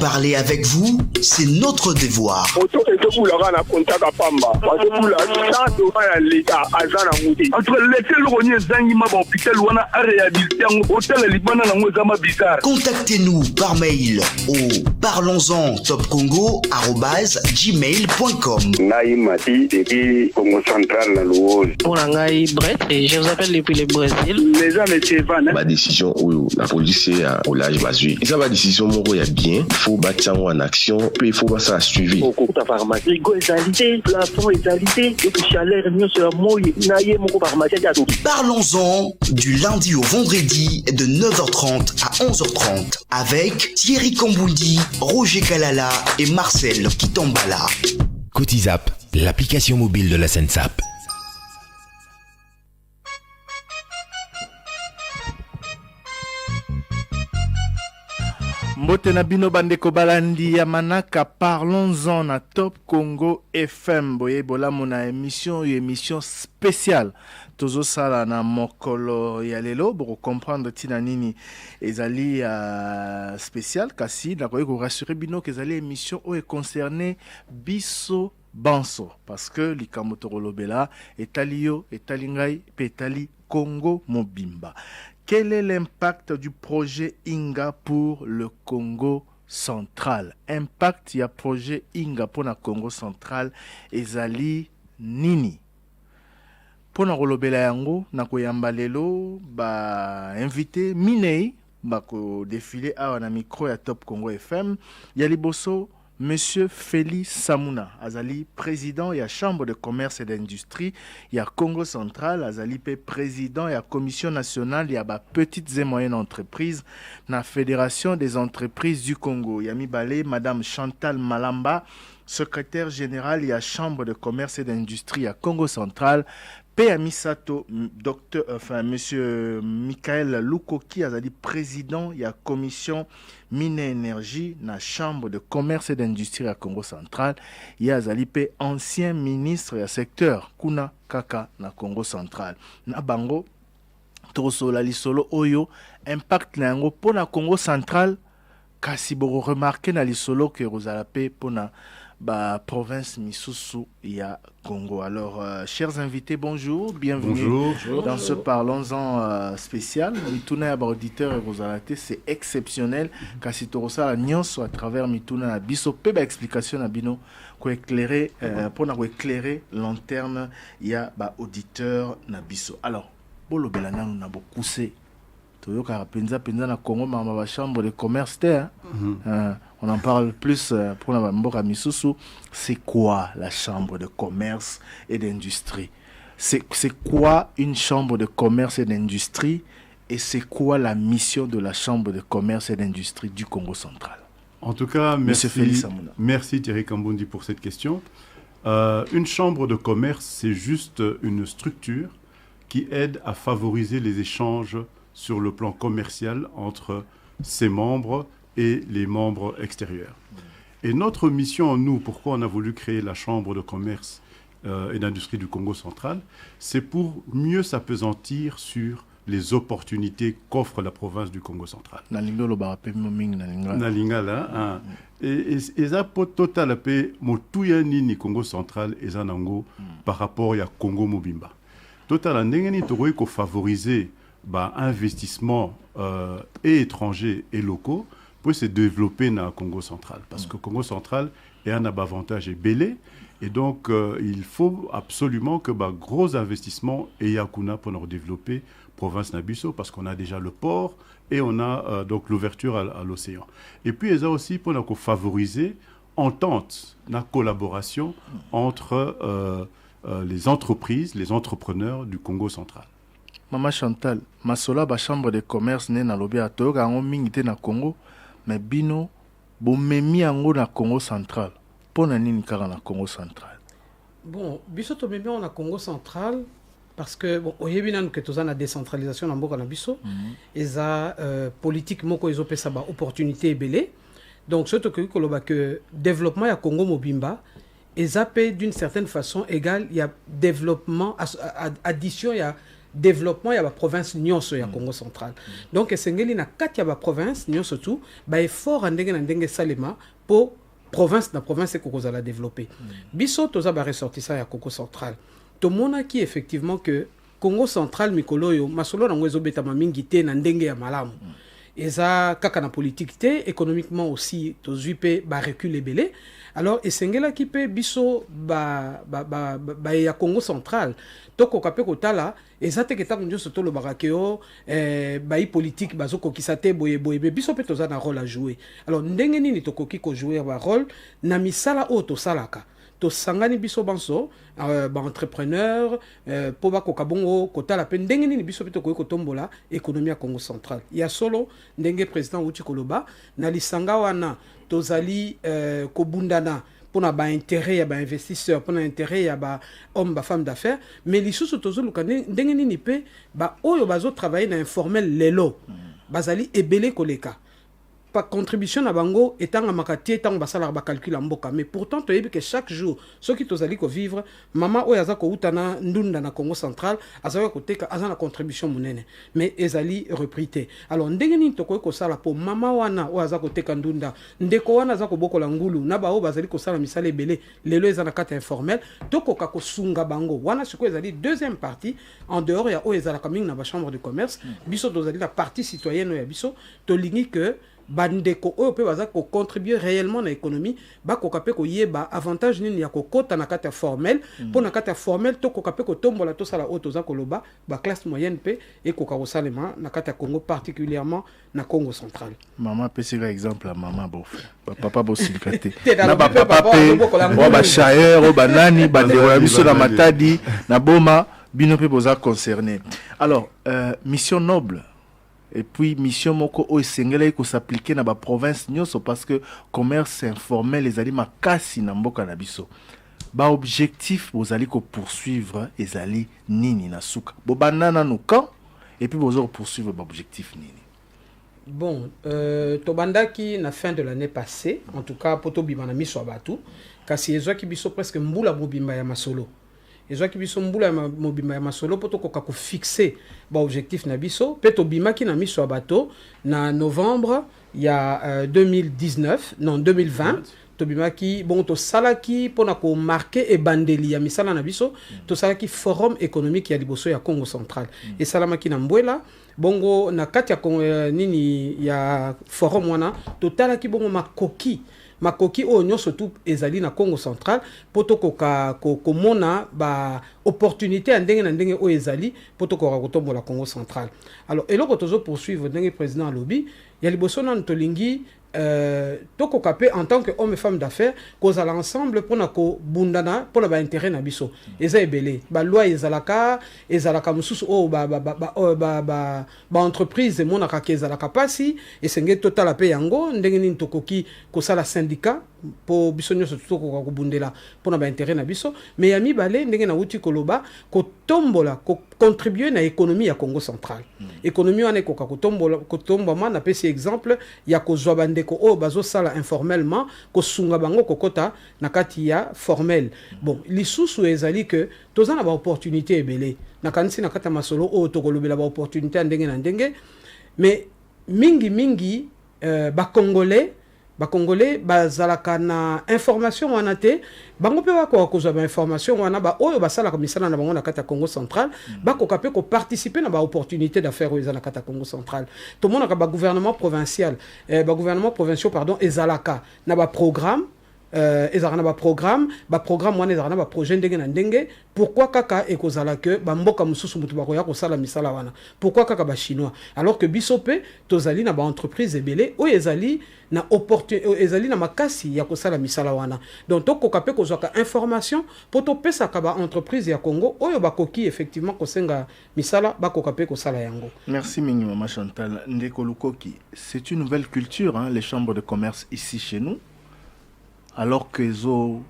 Parler avec vous, c'est notre devoir. Contactez-nous par mail au parlonsen@gmail.com. Et je vous appelle depuis le Brésil. Ma décision où la police est au large basé. Et ça va décision mon il y a bien, il faut bâtir en action, puis il faut pas ça suivi. Parlons-en du lundi au vendredi de 9h30 à 11h30 avec Thierry Kamboundi, Roger Kalala et Marcel Kitambala. Cotizap, l'application mobile de la SENSAP. Mbote na bino bandeko balandi ya manaka, parlons-en na Top Congo FM. Boye bola mona émission spéciale. Tozo sala na mokolo ya lelo pour comprendre tina nini ezali spécial kasi na ko rassurer bino que ezali émission o est concerné biso banso parce que likamotorolobela etalio etalingai petali Congo mobimba. Quel est l'impact du projet Inga pour le Congo central? Impact ya projet Inga pour le Congo central ezali nini? Pour na rolobela yango na koyamba lelo ba invité Minei ba ko défiler awa na micro ya Top Congo FM ya liboso Monsieur Félix Samuna, azali président de la Chambre de commerce et d'industrie, il y a Congo central, azali président de la Commission nationale, il y a petites et moyennes entreprises, la Fédération des entreprises du Congo. Il y a Mibale, Madame Chantal Malamba, secrétaire générale, il y a Chambre de commerce et d'industrie à Congo central. P.A. Sato, Monsieur Michael Lukoki, azali président, il y a Commission Mine Énergie, na Chambre de commerce et d'industrie à Congo central. Il y a azali ancien ministre du secteur Kuna Kaka na Congo central. Na bango, Tosola Lisolo Oyo, impact na yango pour na Congo central, kasi boro remarqué na Lisolo que Rosalapé pour na province Misusu ya Congo. Alors, chers invités, bonjour, bienvenue. Bonjour. Dans ce Parlons-en spécial. Mituna auditeur et Rosalate, c'est exceptionnel. Kasi torosa la nyonso à travers Mituna biso peba explication na bino ko éclairer pour na éclairer lanterne ya auditeur na biso. Alors, bolo belana na bokuse. Toyoka penza na Congo ma chambre de commerce terre. On en parle plus pour la Mboka Misusu. C'est quoi la chambre de commerce et d'industrie? C'est quoi une chambre de commerce et d'industrie? Et c'est quoi la mission de la chambre de commerce et d'industrie du Congo central? En tout cas, merci Thierry Kamboundi pour cette question. Une chambre de commerce, c'est juste une structure qui aide à favoriser les échanges sur le plan commercial entre ses membres et les membres extérieurs. Et notre mission, nous, pourquoi on a voulu créer la Chambre de commerce et d'industrie du Congo central, c'est pour mieux s'appesantir sur les opportunités qu'offre la province du Congo central. Et ça peut total apé motuya nini Congo central et zanango par rapport à Congo mobimba. Total ndengeni tokoki ko favoriser investissement et étrangers et locaux pour se développer dans le Congo central. Parce que le Congo central est un avantage belé. Et donc, il faut absolument que gros investissements et yakuna pour nous développer province Nabiso, parce qu'on a déjà le port et on a donc l'ouverture à l'océan. Et puis, ils ont aussi pour nous favoriser entente, la collaboration entre les entreprises, les entrepreneurs du Congo central. Maman Chantal, masola ba chambre de commerce né na lobi atoka ngo mingi na Congo, mais bino bo memi yango na Congo central. Pona nini kaka na Congo central? Bon, biso to memi na Congo central parce que bon oyebi nanu que toza na décentralisation na mboka na biso eza politique moko ezo pesa ba opportunité ebele. Donc surtout que koloba que développement ya Congo mobimba ezapé d'une certaine façon égale il y a développement addition il y a développement ya ba province nyonso ya Congo central. Donc esengeli na kati ya ba province nyonso tout ba effort ndenge na ndenge salema pour province na province ko kozala développer. Biso toza ba ressortissant ya Congo central. To mona ki effectivement que Congo central mikolo yo masolo na ngwezo betama mingi te na ndenge ya malamu. Eza kaka na politique te, économiquement aussi tozui pe ba recul belé. Alors esengela ki pe biso ba ya Congo central toko kape kotala eza te keta kunjo soto lo barakeo ba politique bazoko kisate boye biso pe toza na rôle à jouer. Alors ndenge nini tokoki ko jouer ba rôle na misala o to salaka to sangani biso banso ba entrepreneur po ba kokabongo kotala pe ndenge nini biso pe tokoki kotombola économie ya Congo central. Ya solo ndenge président Uti Koloba na lisanga wana tozali kobundana pona ba intérêt ya ba investisseur pona intérêt ya ba homme ba femme d'affaires mais lisusu tozoluka ndenge nini pe ba oyo bazo travailler na informel lelo bazali ebele koleka pa contribution na bango etanga makati etanga basala ba calcul mboka mais pourtant to yebi que chaque jour ceux qui tozali ko vivre mama oyo azako utana ndunda na Congo central azaka koteka azana contribution munene mais ezali reprité. Alors ndenge nini tokoki ko sala po mama wana oyo azako teka ndunda ndeko wana azako bokola ngulu na ba oyo bazali ko sala misala ebele lelo ezana kata informel tokoka ko sunga bango wana siko ezali deuxième partie en dehors ya oyo ezala kaming na ba chambre de commerce biso tozali la partie citoyenne ya biso to lingi que bandeko oyo pe baza ko contribuer réellement na économie ba ko kapé ko yeba avantage nini ya ko kota na kata formel pour na kata formel to ko kapé ko tombola to sala auto za koloba ba classe moyenne pe et ko ka salema na kata Congo particulièrement na Congo central. Maman pe c'est exemple maman bof papa bo silikate na ba papa pe ba chayer o banani bandero ya biso na matadi na boma bino pe boza concerné. Alors mission noble. Et puis mission moko o esengela ko s'appliquer na ba province nyonso parce que commerce informel les ali makasi na mboka na biso ba objectif bozali ko poursuivre ezali nini na suka bo banana no kan et puis bozo poursuivre ba objectif nini. Bon tobandaki na fin de l'année passée en tout cas poto bimana miso abatu kasi ezo ki biso presque mbula mobimba ya masolo. Ezwa ki biso mbula ya mobimba ya masolo poto koka ko fixer ba objectif na biso peto bimaki na miso abato na novembre ya 2020 to bimaki bon to salaki pona ko marquer e bandeli ya misala na biso to salaki forum économique ya liboso ya Congo central et salamaki na mbwela bongo na kati ya nini ya forum wana to talaki bongo makoki o nyonso tout ezali na Congo central poto koka komona ba opportunité ndenge na ndenge o ezali poto koka kotombola Congo central. Alors eloko tozo poursuivre ndenge président lobby ya liboso na ntolingi toko kapé en tant que homme et femme d'affaires cause à l'ensemble pour na ko bundana pour la ba intérêt na biso eza ebele ba loi ezalaka mususu o ba entreprise mona ka ezalaka pasi esenge total pe yango ndenge ni tokoki ko sala syndicat po biso nyonso toko ko bundela pour na ba intérêt na biso mais ya mibale ndenge na uti koloba ko tombola ko contribuer na économie ya Congo central économie wana ko tombola na pesi exemple ya ko zwa bandeko o bazo sala informellement ko sunga bango kokota na kati ya formel. Bon lisusu ezali que tozana ba opportunité ebele na kanisi na kata masolo o tokolobela ba opportunité ndenge na ndenge mais mingi ba congolais bazalaka na information wana te bango pe bako kozwa ba information wana ba oyo basala ka misala na bango na kata Congo central bako kapé ko participer na ba opportunité d'affaires oyo na kata Congo central to mona ka ba gouvernement provincial provinciaux pardon ezalaka na ba programme ezalaka na ba programme wana ezalaka na ba projet ndenge na ndenge pourquoi kaka ekozala que ba mboka mususu mutu bakoya kosala misala wana pourquoi kaka ba chinois alors que bisope tozali na ba entreprise ebele oyo ezali na ezali na makasi ya kosala misala wana donc tokoka pe kozwa ka information po to pesa ka ba entreprise ya Congo oyo bakoki effectivement kosenga misala bakoka pe kosala yango. Merci mingi Maman Chantal Ndeko Lukoki. C'est une nouvelle culture les chambres de commerce ici chez nous. Alors que zo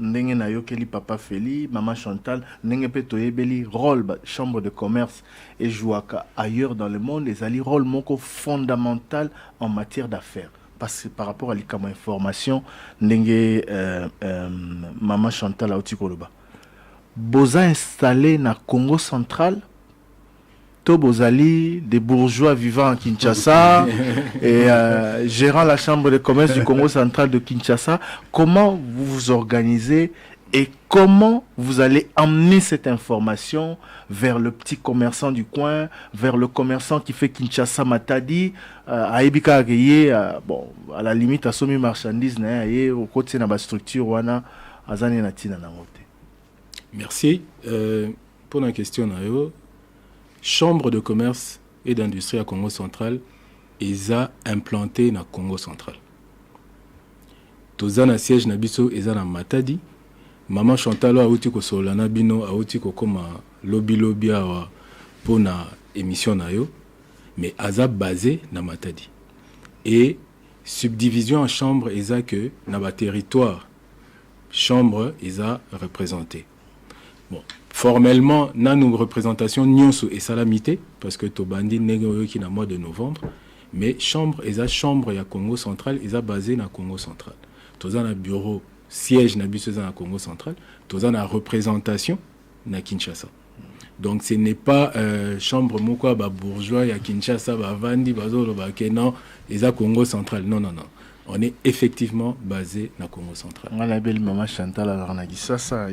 ndenge na yokeli papa Feli, Maman Chantal ndenge pe toyebeli rôle chambre de commerce et jouaka ailleurs dans le monde les ali rôle moko fondamental en matière d'affaires parce que par rapport à l'ikama information ndenge Maman Chantal auti koloba boza installé na Congo central Photo Bozali, des bourgeois vivant à Kinshasa et gérant la chambre de commerce du Congo central de Kinshasa. Comment vous vous organisez et comment vous allez emmener cette information vers le petit commerçant du coin, vers le commerçant qui fait Kinshasa Matadi, à Ebika Ageye, bon, à la limite à Somi Marchandises, au côté de la structure, wana, azani na tina na mote. Merci. Pour la question, Chambre de commerce et d'industrie à Congo central, ESA implanté na Congo central. Tozana siège na biso ESA na Matadi. Maman Chantal a outi ko solana bino a outi ko koma lobby awa pour na émission na yo, mais aza basé na Matadi. Et subdivision en chambre ESA que na ba territoire chambre ESA représenté. Bon, formellement, na nous représentation nyonso et salamité parce que tobandi nego qui na mois de novembre, mais chambre ESA chambre ya Congo central ESA basé na Congo central. Tozana bureau siège na biso na Congo central, tozana représentation na Kinshasa. Donc ce n'est pas chambre moko ba bourgeois ya Kinshasa ba vandi bazolo ba kenan ESA Congo central. Non. On est effectivement basé na Congo central. On a belle maman Chantal à na Kinshasa.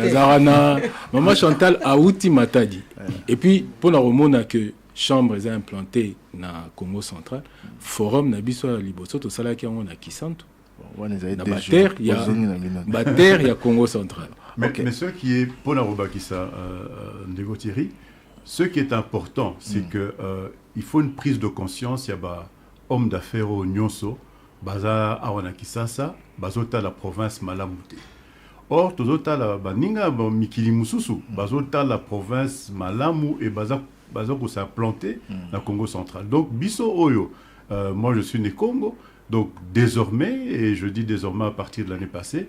Azarana maman Chantal a outi Matadi. Et puis pour la remona que chambre est implantée na Congo central, forum na biso ya liboso to sala ki on na Kisantu. Il y a Congo central. Mais ce qui est pour la Robakissa, Thierry, ce qui est important, c'est que il faut une prise de conscience. Il y a homme d'affaires au Nyonso, baza awana Kisasa, bazota la province Malamute. Or, tozota la baninga mikili mususu, bazota la province Malamu et baza ko s'est implanté dans Congo central. Donc biso oyo, moi je suis né Congo. Donc désormais, et je dis désormais à partir de l'année passée,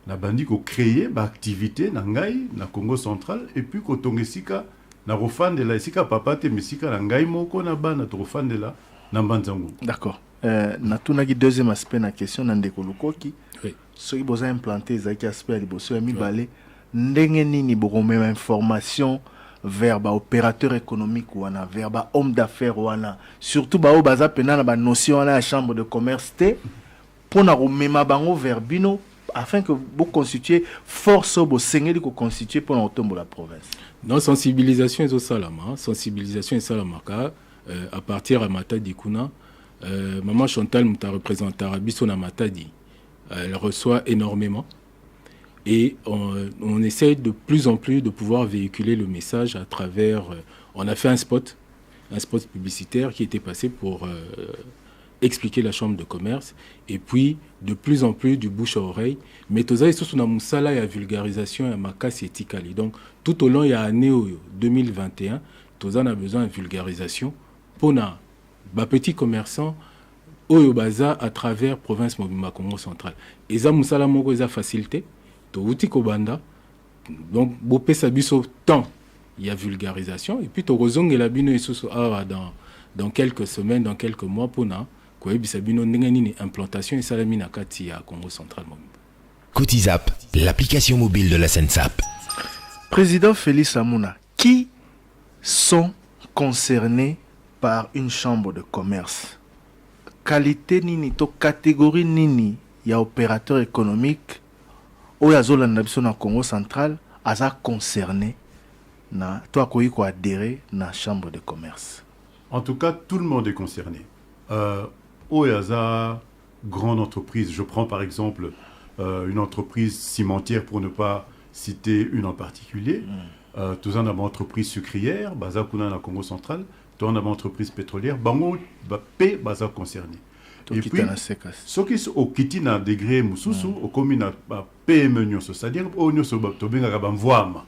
la bandi ko créé ba activité na ngai na Congo central et puis ko tongesika na rofande la sika papa te mesika na ngai moko na bana to rofande la na mbanzango. D'accord. Na tunaki deuxième aspect na question na ndeko lukoki. Oui. Soki boza implanté zaki aspect liboso ya mibale ndenge nini boko même information vers ba opérateur économique wana, vers ba homme d'affaires wana, surtout ba o baza pena na ba notion na chambre de commerce te pour na remema bango vers bino afin que vous constituiez force bo sengeli ko constituer pour l'automne la province. Non, sensibilisation et salama, sensibilisation et salamaka à partir à Matadi kuna maman Chantal muta représentera biso na Matadi. Elle reçoit énormément. Et on essaie de plus en plus de pouvoir véhiculer le message à travers... on a fait un spot publicitaire qui était passé pour expliquer la chambre de commerce. Et puis, de plus en plus, du bouche à oreille. Mais toza iso na musala ya vulgarisation ya makasi etikali. Donc, tout au long de l'année 2021, toza a besoin de vulgarisation pour na petits commerçants oyo baza à travers province mobimba Congo central. Et ça musala moko eza facilité. Outi kobanda donc bopé sa biso temps il y a vulgarisation et puis to rozongela bino isusu dans quelques semaines dans quelques mois pona ko ebisa bino ndenge nini implantation et salami na kati ya Congo central mobile. Cotizap, l'application mobile de la SENSAP. Président Félix Amouna, qui sont concernés par une chambre de commerce? Qualité nini to catégorie nini ya opérateur économique Oyazola Nabiso na Congo central a concerné na toi ko adhérer na chambre de commerce. En tout cas, tout le monde est concerné. Oyaza grande entreprise, je prends par exemple une entreprise cimentière pour ne pas citer une en particulier. Tous en avons entreprise sucrière, baza kuna na Congo central, tous en avons entreprise pétrolière, bango ba p baza concerné. Et puis, ce qui est au Kitina degré Moussousou, au commune PME Nyonso, c'est-à-dire au Nyonso, Tobenga Bamvoama,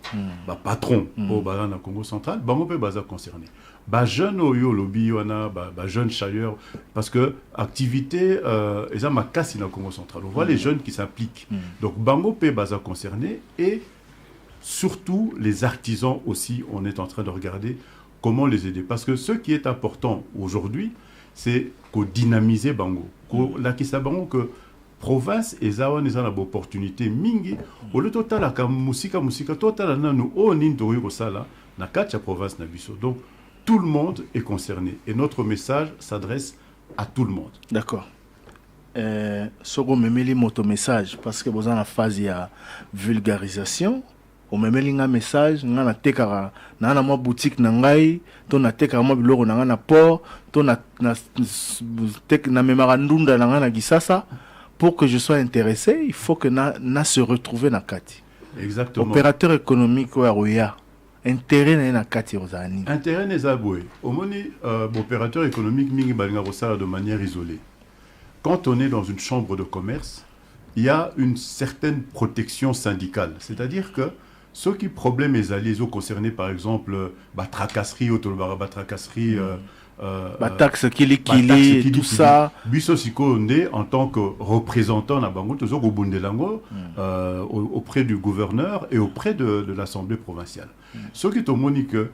patron au Bazan Congo central, Bangope Baza concerné. Jeune Oyo, lobby, jeune chailleur, parce que activité, ils ont ma casse dans Congo central. On voit les jeunes qui s'impliquent. Donc Bangope Baza concerné et surtout les artisans aussi, on est en train de regarder comment les aider. Parce que ce qui est important aujourd'hui, c'est qu'on dynamiser Bango. La kisa Bango que province et zawan ils ont l'opportunité mingi au le total la musika total na nous on intoyo ko sala na kacha province na biso. Donc tout le monde est concerné. Et notre message s'adresse à tout le monde. D'accord. Sogo memeli moto message parce que vous en la phase ya vulgarisation. O memeli nga message nga na tekara na na mo boutique na ngai to na tekara mo biloko na nga na port to na na memara ndunda na nga na gisasa. Pour que je sois intéressé, il faut que na se retrouver na kati. Exactement. Opérateur économique ou aroya. Intérêt na kati ozani. Intérêt n'est aboué. Au moni opérateur économique mingi balinga rosala de manière isolée. Quand on est dans une chambre de commerce, il y a une certaine protection syndicale. C'est-à-dire que ceux qui problèmes les alliés concernés par exemple tracasserie tracasserie taxe kili tout ça biso sikonde en tant que représentant na bango tozo ko bundelango auprès du gouverneur et auprès de l'Assemblée provinciale. Ceux qui tomoni que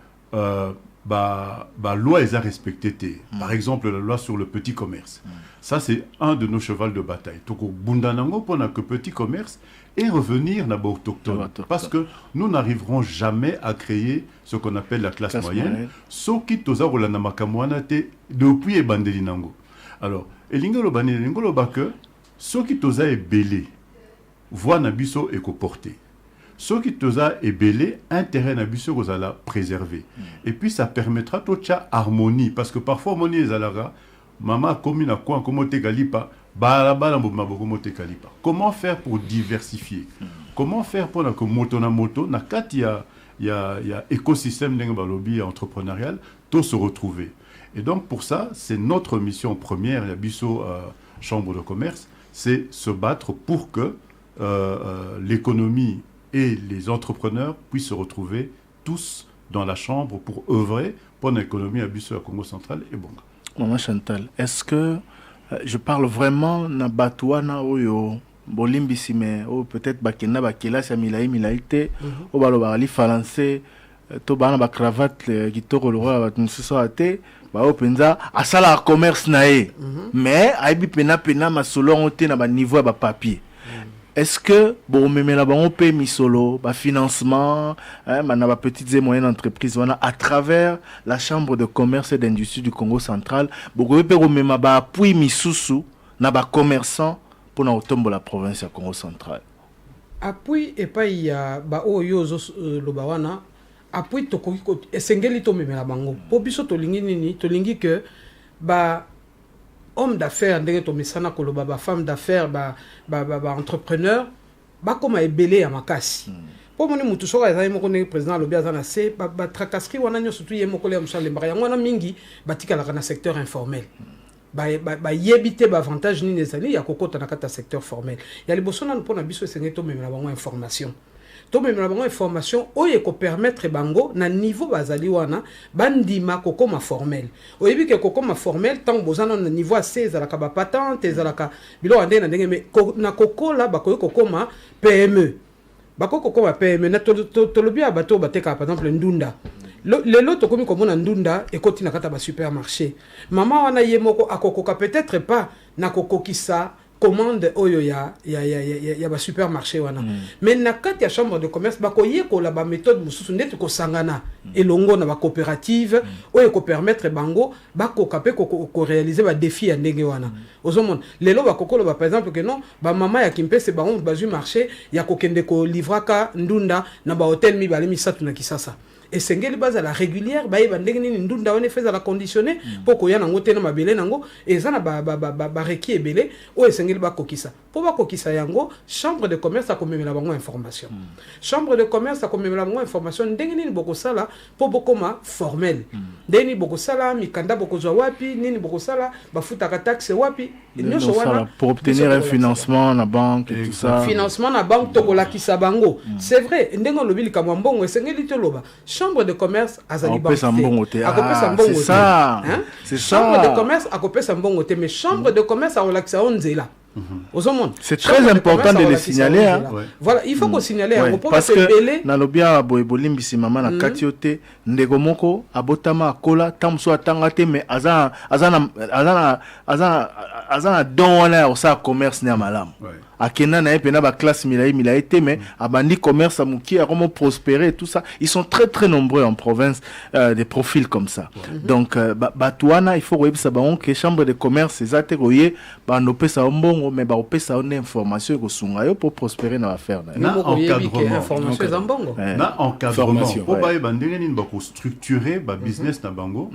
loi est à respecter. Par exemple la loi sur le petit commerce. Ça c'est un de nos chevals de bataille. Toko bundanango pendant que petit commerce et revenir na autochtone parce que nous n'arriverons jamais à créer ce qu'on appelle la classe moyenne so qui toza rolana makamwana te depuis ebandeli nango. Alors elingolo baneli elingolo ba que so qui toza ebelé voix na biso et porter ce qui toza ebelé intérêt na biso kozala préserver et puis ça permettra toute harmonie parce que parfois harmonie ezalaga mama komi na kwa komote galipa. Comment faire pour diversifier? Comment faire pour que moto na moto na kat il y a écosystème d'engabalobi entrepreneurial tout se retrouver. Et donc pour ça, c'est notre mission première, la Bisso Chambre de commerce, c'est se battre pour que l'économie et les entrepreneurs puissent se retrouver tous dans la chambre pour œuvrer pour l'économie à Bisso à Congo central et Bonga. Maman Chantal, est-ce que je parle vraiment na batouana oyo bolimbisi me ou peut-être bakena bakela sa milai te o balo bali français to bana ba cravate kitoko lo ba tnso ate ba o penza asala commerce nae mais aibi pena masolo onte na ba niveau ba papier. Est-ce que bon memela ba on paye misolo ba financement na ba petites et moyennes entreprises wana à travers la chambre de commerce et d'industrie du Congo central beaucoup pe ko mema ba appui misusu na ba commerçants pour na otombo la province ya Congo central. Appui et pas ya ba oyo zo lo ba wana appui to ko esengeli to memela bango po biso to lingi nini to lingi que ba homme d'affaires ndenge to mesana koloba ba femme d'affaires ba entrepreneur ba koma ebele ya makasi po moni mutu soka ezali moko ne président lobi azana se ba tracasserie wana nyo surtout ye moko le msale mbaka yango wana mingi batika la na secteur informel ba yebite ba avantage ni nezali ya kokota na kata secteur formel ya liboso na mpona biso esenge to memela bango information to memela bango information oye ko permettre bango na niveau bazali wana bandima kokoma formel oyebi ke kokoma formel tant bozana na niveau assez ezalaka ba patente ezalaka bilo ande na ndenge me na kokola bakoye kokoma PME bakoko kokoma PME na to lobi abato bateka par exemple ndunda lelo to komi komona ndunda ekoti na kata ba supermarché mama wana yemoko akokoka peut-être pas na kokokisa commande oyo ya ba supermarché wana mais na kati ya chambre de commerce bakoye ko la ba méthode mususu ndeti ko sangana elongo na ba coopérative oyo ko permettre bango bakoka pe ko réaliser ba défi ya ndenge wana ozomona lelo bakokolo ba par exemple que non ba mama ya kimpese ba on bazu marché ya kokende ko livraka ndunda na ba hôtel mi bale misatu na Kisasa et sengeli base à la régulière ba yeba ndenge nini ndunda wana fait à la conditionner pour ko yana ngote na mabele nango ezana ba reki ebele o sengeli ba kokisa po ba kokisa yango chambre de commerce a komemela bango information chambre de commerce a komemela bango information ndenge nini boko sala po bokoma formel ndeni boko sala mikanda boko zwa wapi nini boko sala ba futaka taxe wapi nyosho wana pour obtenir un financement na banque et tout ça financement na banque to kolakisa bango c'est vrai ndenge lobili kamwa mbongo esengeli to loba chambre de commerce azali banque c'est ça chambre de commerce akopesa mbongo te mais chambre de commerce a relaxa onzela Aux hommes. C'est très important de les signaler. Hein. Ouais. Voilà, il faut qu'on signale. Ouais. Parce que nalobia boebolimbi mama na katiote ndegomoko abotama akola tamso atangate mais azana don wana osa commerce ne malam. Akena na epena ba classe milaïté mais abandi commerce amuki a comment prospérer et tout ça. Ils sont très très nombreux en province des profils comme ça. Donc batouana il faut webisa baon que chambre de commerce ezate royer ba no pesa mbongo mais ba opesa une information ko sunga yo pour prospérer dans l'affaire. Na encadrement information zambongo. Na encadrement pour ba bandenge ni ba ko structurer ba business na bango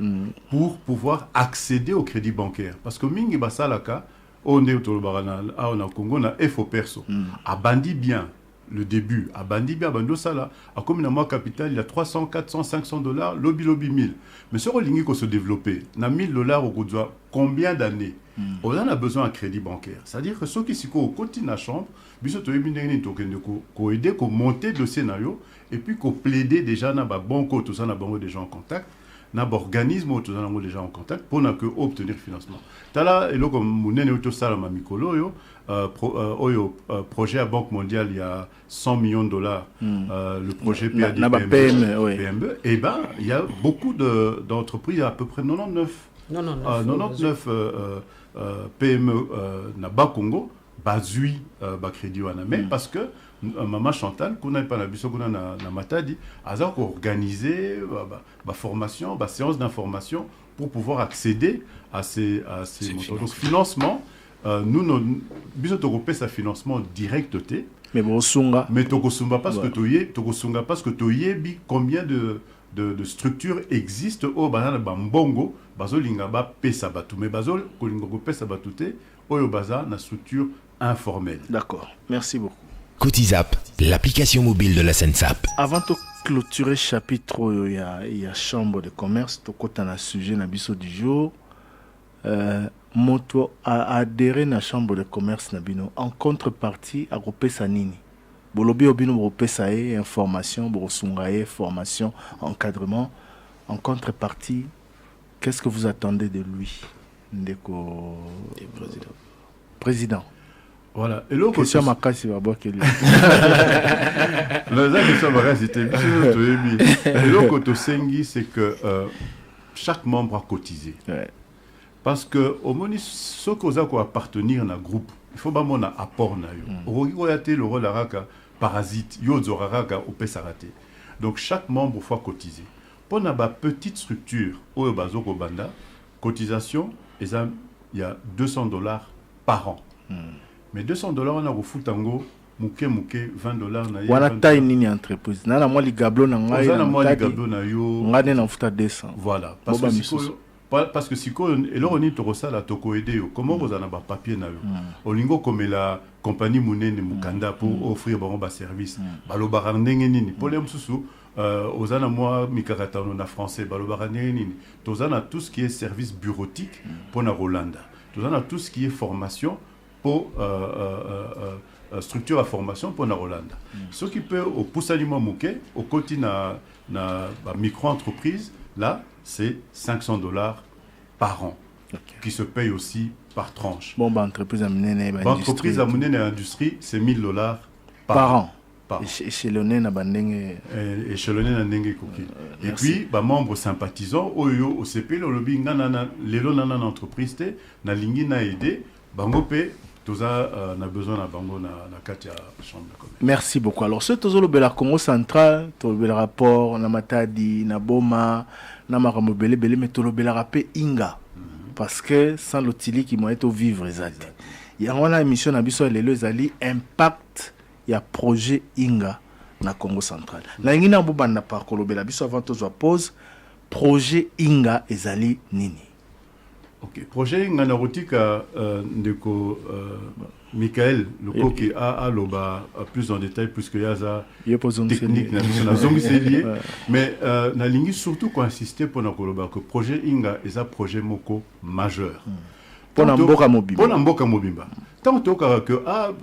pour pouvoir accéder au crédit bancaire parce que mingi basalaka on est autour de Congo na FO perso a bandi bien le début a bandi bien bando sala a comme na moi capital il y a 300 400 500 $, lobby 1000 mais ce relingi ko se développer na $1000 au besoin combien d'années on a besoin d'un crédit bancaire c'est-à-dire que ceux qui siko continue na chambre biso to yebindeni to kende ko aider ko monter le scénario et puis ko plaider déjà na ba banco tout ça na bango déjà en contact na organisme tout ça na déjà en contact pour na que obtenir financement tala elo comme munene to sala ma mikolo yo projet à Banque mondiale il y a $100 millions le projet PME et ben il y a beaucoup d'entreprises à peu près 99 PME na ba Congo bazui ba crédit wana mais parce que Maman Chantal, qu'on n'a pas la biso qu'on a na Matadi, a organisé ba formation, ba séance d'information pour pouvoir accéder à ces donc financement nous biso tokopé sa financement direct té mais bon sunga mais tokosumba parce que toyebi combien de structures existent au banana bambongo bazolinga ba pesa batu mais bazol kolinga ko pesa batu té oyo baza na structure informelle. D'accord, merci beaucoup. Cotizap, l'application mobile de la SENSAP. Avant de clôturer le chapitre, il y a chambre de commerce, tu as un sujet dans le du jour. Moto a adhéré à la chambre de commerce en contrepartie à Ropesa Nini. Bolobi obino Ropesa information, Borosungaye, formation, encadrement. En contrepartie, qu'est-ce que vous attendez de lui, Ndeko président? Voilà. Et l'autre question Makasi va boire que lui. La question Makasi c'était et l'autre Tosengi c'est que chaque membre a cotisé. Ouais. Parce que au moins ceux qui ont appartenir à un groupe, il faut pas mon apport na yo. Royauté le rôle araka parasite yo zoraraka au pesarate. Donc chaque membre faut cotiser. Pour na petite structure au bazoko banda, cotisation il y a $200 par an. Mais $200 on a refutango muke $20 na yo. Wana taille nini entreprise. Na moi li gablo na ngai. Na moi li gablo na yo. Ngane na futa 200. Voilà, parce que si ko et là on est tosala toko aider yo. Comment vous en ba papier na yo. Olingo comme la compagnie munene mukanda pour offrir ba service. Balobara ndenge nini. Polem susu ozana moi mikaratano na français balobara ndenge nini. Tozana tout ce qui est service bureautique pour na Rolanda. Tozana tout ce qui est formation pour structure à formation pour la Rolanda. Ce qui peut au Poussalimo Mouké, au côté na micro-entreprise, là, c'est $500 par an, qui se paye aussi par tranche. Bon, entreprise à mener industrie, c'est $1000 par an. Échelonné na bandenge. Échelonné na ndenge koki. Et puis, membres sympathisants, oyo au CP, le lobby ngana lelo nana entreprise te, na lingi na aider, bangope. On a besoin d'un bango na Katia chambre de commerce. Merci beaucoup. Alors, ce tozo le Congo central, le rapport, na Matadi, na Boma, na Maramobele, mais tout le rappel Inga. Parce que sans l'outil qui m'a été au vivre, il y a une émission na biso lelo ezali impact il y a projet Inga na Congo central. La ngina bobanda par kolobela biso avant to pause projet Inga ezali nini. Ok, projet Nganarotika ndeko Michael Loko qui a plus en détail puisque il y a ça technique na zongi c'est lié mais na lingi surtout qu'on insister pour na koloba que projet Inga est un projet moko majeur pour na mboka mobimba tant que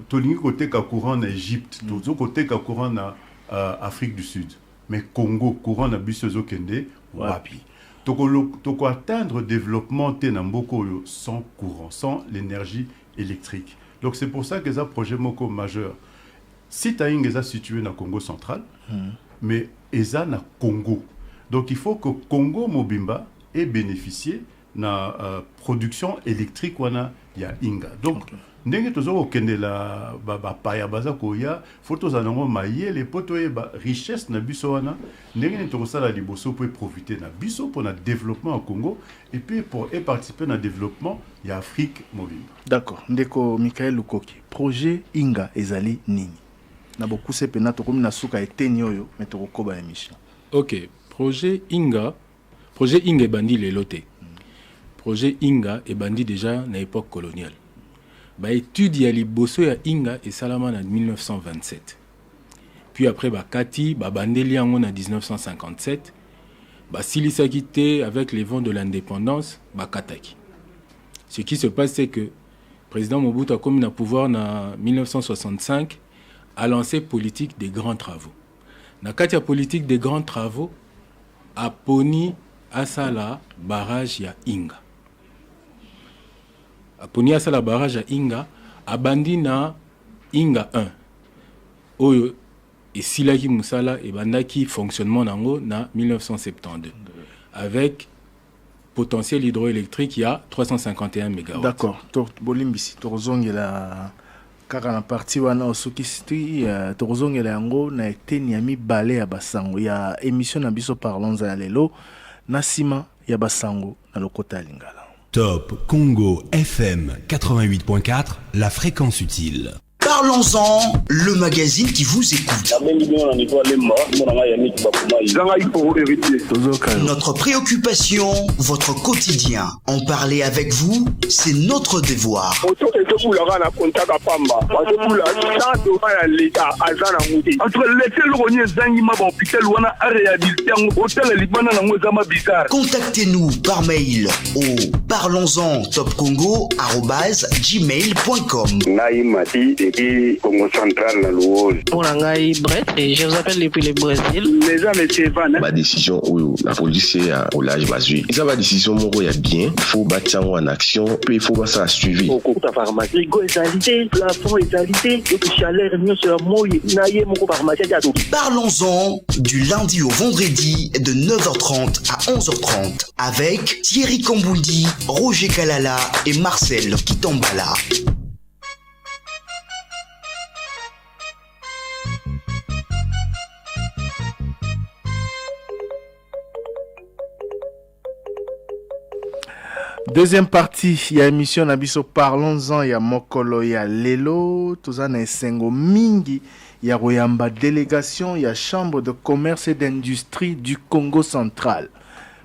to lingi côté ka courant na Égypte to côté ka courant na Afrique du Sud mais Congo courant na bisozo kende wapi. Toko atteindre développement tenamboko sans courant, sans l'énergie électrique. Donc c'est pour ça que c'est un projet moko majeur. Si Taïng est situé dans le Congo central, mais eza na Congo. Donc il faut que Congo Mobimba ait bénéficié de la production électrique wana ya Inga. Donc ndenge tozo okende la paya baza koya photos anongo maye les poto e ba richesse na biso wana ndenge to sala liboso pour profiter na biso pour le développement au Congo et puis pour participer na développement ya Afrique Mobimba. D'accord. Ndeko Michael Lukoki, projet Inga ezali nini? Na beaucoup se pena to komi na suka eteni oyo mais to koba émission. OK, projet Inga est bandi les loté. Projet Inga est bandi déjà na époque coloniale. Ba étude ya liboso ya Inga et Salama en 1927. Puis après ba Kati ba bandeli en 1957. Ba silisa quitté avec les vents de l'indépendance ba Kataki. Ce qui se passe c'est que président Mobutu a comme na pouvoir en 1965 a lancé politique des grands travaux. Na Kati ya politique des grands travaux a poni asala barrage ya Inga. Aponi asala barrage à Inga, abandi na Inga 1. Oyo et silaki musala et bandaki fonctionnement nango na 1972 avec potentiel hydroélectrique il y a 351 MW. D'accord. Bolimbisi tozongela kaka na parti wana osukisiti tozongela yango na eteni ya mibale ya basango ya émission na biso parlons ya lelo na sima ya basango na lokota lingala. Top Congo FM 88.4, la fréquence utile. Parlons-en, le magazine qui vous écoute. Notre préoccupation, votre quotidien. En parler avec vous, c'est notre devoir. Contactez-nous par mail au parlonsen-topcongo@gmail.com. Congo central na Louole. Pour Nangai Brett, et je vous appelle depuis le Brésil. Les gens de Sévan. Ma décision, oui, la police est au large basé. Et ça va décision, mon gars, il y a bien. Il faut battre en action, puis il faut pas ça suivi. Au cours de la pharmacie, rigo égalité, plafond égalité, et puis chaleur, mieux sur moi, naïe, mon gars, pharmacie, Parlons-en du lundi au vendredi de 9h30 à 11h30 avec Thierry Kambundi, Roger Kalala et Marcel Kitambala. Deuxième partie, il y a émission Nabiso Parlons-en, il y a Mokolo, il y a Lelo, tout ça, il y a Sengo Mingi, il y a Royamba Délégation, il y a Chambre de commerce et d'industrie du Congo central.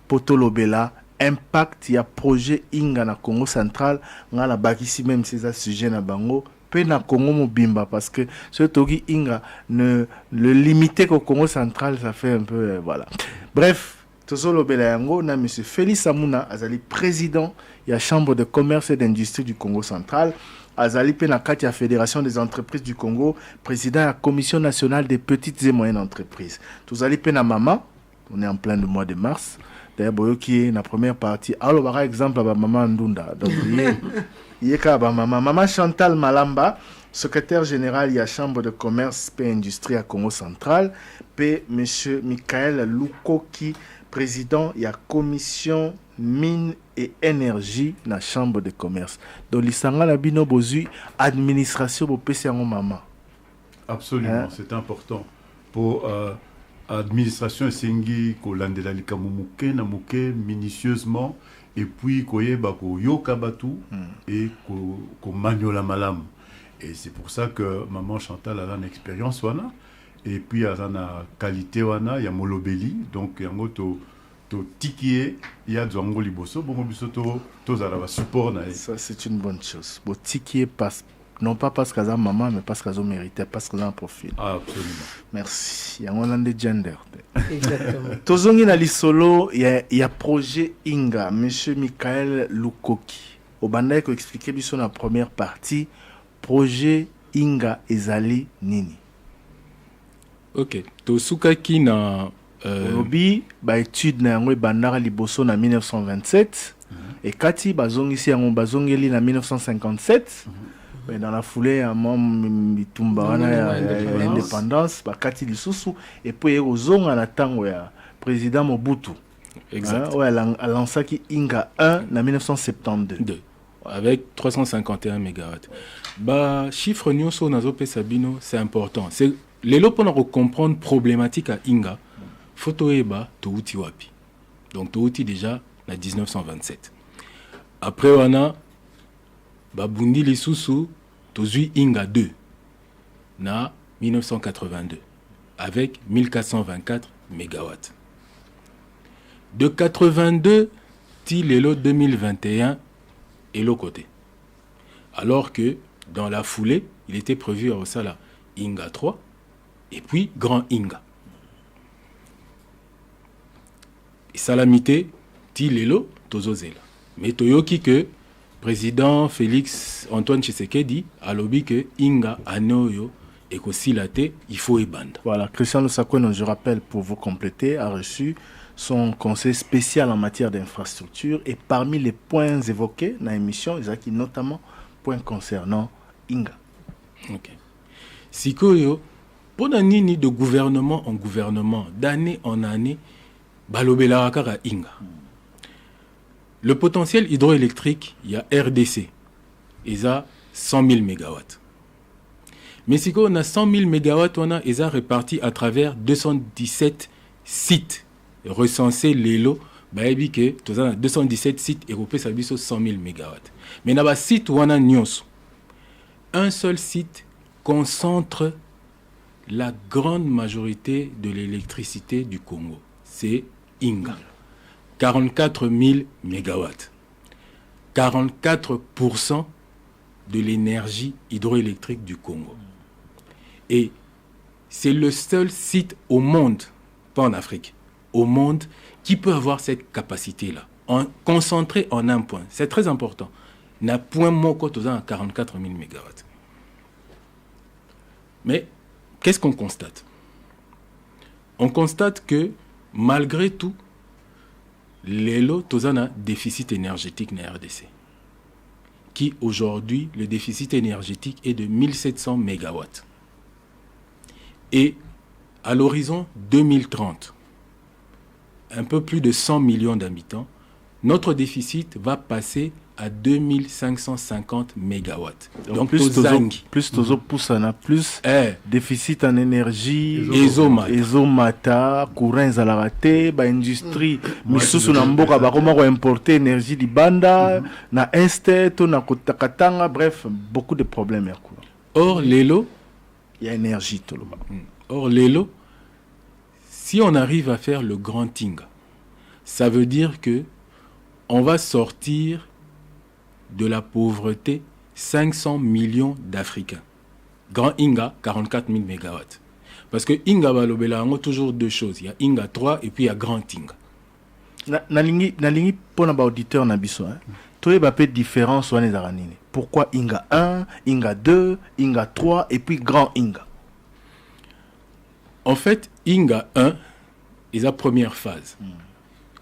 Potolobela, Impact, il y a projet Inga na Congo central, on a la bakisi même si c'est sujet na bango, pe na Congo Mobimba, parce que ce Togi Inga, le limiter qu'au Congo central, ça fait un peu, voilà. Bref. Tozolo Belayango, na M. Félix Amouna, azali président de la Chambre de commerce et d'industrie du Congo central, azali Penakati à Fédération des entreprises du Congo, président de la Commission nationale des petites et moyennes entreprises. Tozali Pena Mama, on est en plein le mois de mars, d'ailleurs, Boyo qui est la première partie. Alors, par exemple, à Maman Ndunda. Donc, il y a Maman Chantal Malamba, secrétaire général de la Chambre de commerce et industrie à Congo central, et M. Michael Lukoki, président de la commission mine et énergie dans la chambre de commerce. Donc, l'Isanga la bino bozu administration pour PC maman. Absolument, c'est important. Pour administration esengi ko landela likamuke na muke minutieusement et puis koyeba ko yoka batu et ko manyola malam. Et c'est pour ça que maman Chantal a une expérience wana. Et puis, il y a une qualité, il y a molobeli, donc il y a un tikié, il y a un liboso, bon, support. Ça, c'est une bonne chose. Bon, tikié passe, non pas parce qu'elle a maman, mais parce qu'elle a mérité, parce qu'elle a un profil. Ah, absolument. Merci. Il y a un de gender. Exactement. Tozongi na lisolo, il y a projet Inga, monsieur Michael Lukoki. Au bandai ko expliquer biso na première partie, projet Inga ezali nini. Ok, tosukaki na lobi ba étude na yango bandara liboso na 1927 et kati bazongisi yango bazongeli na 1957 Mais dans la foulée, à moi, Mitumba, on a l'indépendance, Bakati Lisusu, et puis Ozong en attendant, président Mobutu. Exact. Elle a lancé Inga 1 en 1972. Avec 351 MW. Chiffre Nyoso Nazope Sabino, c'est important. C'est les lots pour comprendre problématique à Inga. Photo Eba, Touti Wapi. Donc Touti déjà en 1927. Après, on a Babundi Lisusu, Tozui Inga 2, na 1982, avec 1424 MW. De 82, Tilelo 2021 et l'autre côté. Alors que dans la foulée, il était prévu à Osala Inga 3 et puis Grand Inga. Et Salamité, Tilelo, Tozozela. Mais Toyoki que président Félix Antoine Tshisekedi a lobby que Inga Anoyo et Kosilate, il faut ébande. Voilà, Christian Lusakoueno, je rappelle pour vous compléter, a reçu son conseil spécial en matière d'infrastructure et parmi les points évoqués dans l'émission, il y a notamment points concernant Inga. Ok. Sikoyo, pendant nini de gouvernement en gouvernement, d'année en année, balobela akara Inga. Le potentiel hydroélectrique, il y a RDC, il y a 100 000 MW. Mais si on a 100 000 MW, on a réparti à travers 217 sites recensés les lots. Baïbi que 217 sites européens ça 100 000 MW. Mais dans le site où on a Nyos, un seul site concentre la grande majorité de l'électricité du Congo. C'est Inga. 44 000 MW. 44% de l'énergie hydroélectrique du Congo. Et c'est le seul site au monde, pas en Afrique, au monde, qui peut avoir cette capacité-là, concentrée en un point. C'est très important. N'a point moko à 44 000 MW. Mais qu'est-ce qu'on constate? On constate que malgré tout, les lots tozana déficit énergétique na RDC. Qui aujourd'hui, le déficit énergétique est de 1700 MW. Et à l'horizon 2030, un peu plus de 100 millions d'habitants, notre déficit va passer à 2550 MW. Donc plus tozo poussana, plus déficit en énergie, ezomata, courant zalarate, ba industrie, misusu na mboka ba koma ko importer énergie di banda, na to na kotakatanga, bref, beaucoup de problèmes ya courant. Or les lots, il y a énergie tout le monde. Or les lots, si on arrive à faire le grand Inga, ça veut dire que on va sortir de la pauvreté 500 millions d'Africains. Grand Inga, 44 000 MW. Parce que Inga balobela a toujours deux choses. Il y a Inga 3 et puis il y a Grand Inga. Nalingi pour les auditeurs na biso, toi il y a peu de différence wane zaranine. Pourquoi Inga 1, Inga 2, Inga 3 et puis Grand Inga? En fait, Inga 1 est la première phase.